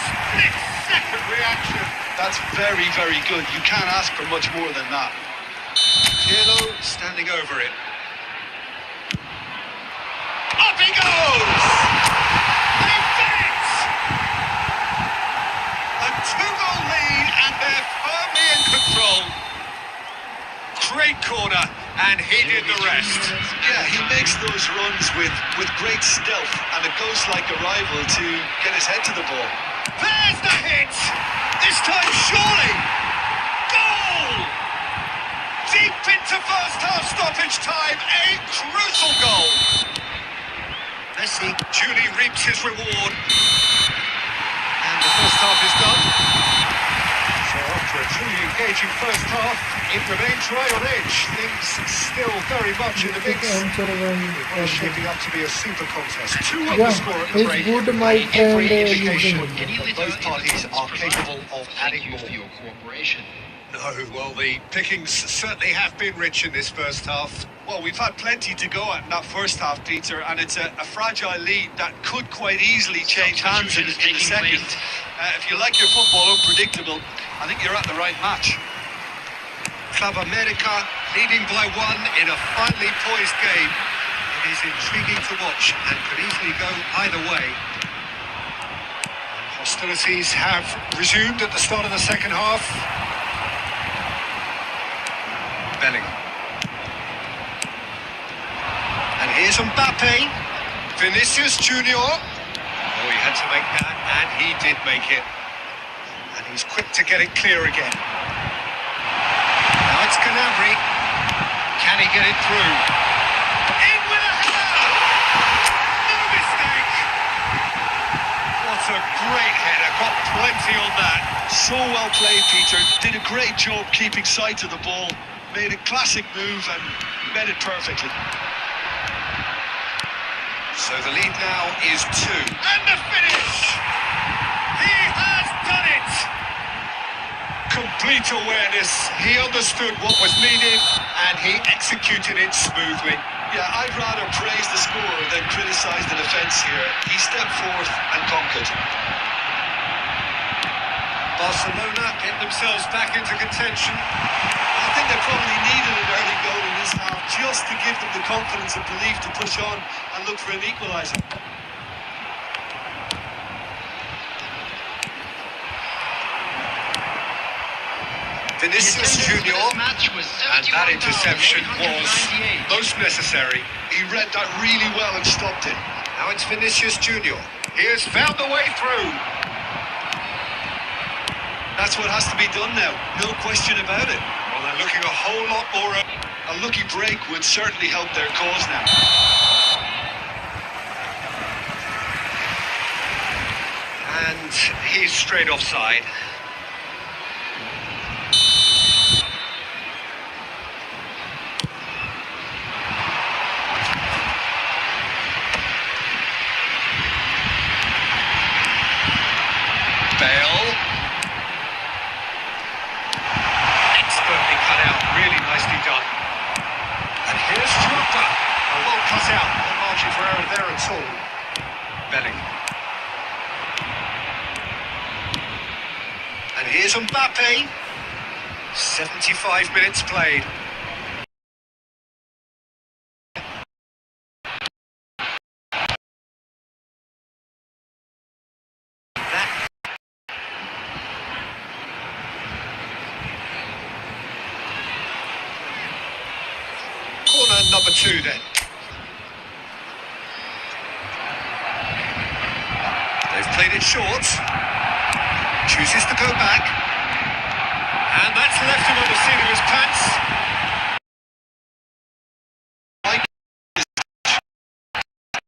Split-second reaction. That's very, very good. You can't ask for much more than that. Pirlo standing over it. Up he goes! They've done it! A 2-goal lead, and they're firmly in control. Great corner, and he did the rest. Yeah, he makes those runs with great stealth and a ghost-like arrival to get his head to the ball. There's the hit! This time, surely! Goal! Deep into first half stoppage time, a crucial goal! Messi duly reaps his reward. And the first half is done. So after a truly engaging first half, it remains right on edge. Things still very much in the mix. It's shaping up to be a super contest. 2-1 Yeah, the score at the it's break. good, my Every friend, indication using that both parties are capable of adding Thank you more. for your cooperation. No, well, the pickings certainly have been rich in this first half. Well, we've had plenty to go at in that first half, Peter, and it's a fragile lead that could quite easily change hands in the second. If you like your football unpredictable, I think you're at the right match. Club America leading by 1 in a finely poised game. It is intriguing to watch and could easily go either way. And hostilities have resumed at the start of the second half. Bellingham. And here's Mbappe. Vinicius Junior. Oh, he had to make that, and he did make it. And he's quick to get it clear again. Now it's Gnabry. Can he he get it through? In with a header! No mistake! What a great header, got plenty on that. So well played, Peter. Did a great job keeping sight of the ball. Made a classic move and met it perfectly. So the lead now is 2. And the finish! He has done it! Complete awareness. He understood what was needed and he executed it smoothly. Yeah, I'd rather praise the scorer than criticise the defence here. He stepped forth and conquered. Barcelona get themselves back into contention. I think they probably needed an early goal in this half just to give them the confidence and belief to push on and look for an equaliser. Vinicius Junior, and that interception was most necessary. He read that really well and stopped it. Now it's Vinicius Junior. He has found the way through. That's what has to be done now, no question about it. Well, they're looking a whole lot more. A lucky break would certainly help their cause now. And he's straight offside. Bale. Expertly cut out, really nicely done. And here's Drogba. A well cut out, no margin for error there at all. Bellingham. And here's Mbappe. 75 minutes played. Corner number 2 then. They've played it short. Chooses to go back. And that's left him on the seat of his pants.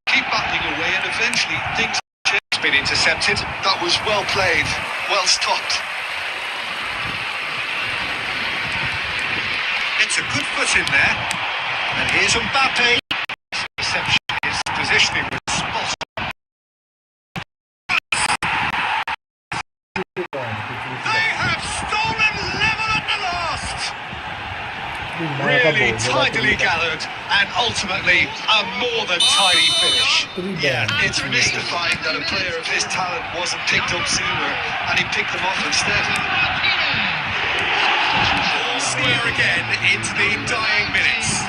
Keep battling away and eventually things change. It's been intercepted. That was well played, well stopped. It's a good foot in there. And here's Mbappe. Reception, his positioning was spot on. They have stolen level at the last. Really tidily gathered and ultimately a more than tidy finish. Yeah, it's mystifying that a player of his talent wasn't picked up sooner and he picked them off instead. All square again into the dying minutes.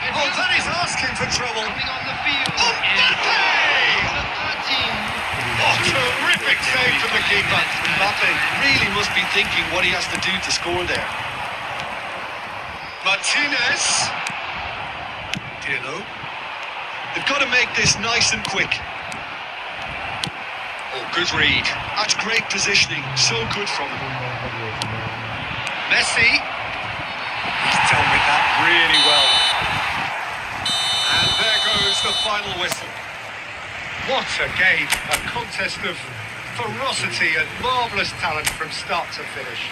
Oh, that is asking for trouble. Mbappe! Oh, terrific save from the keeper. Mbappe really must be thinking what he has to do to score there. Martinez. Dillo. They've got to make this nice and quick. Oh, good read. That's great positioning, so good from him. Messi. He's dealt with that really well. And there goes the final whistle. What a game, a contest of ferocity and marvellous talent from start to finish.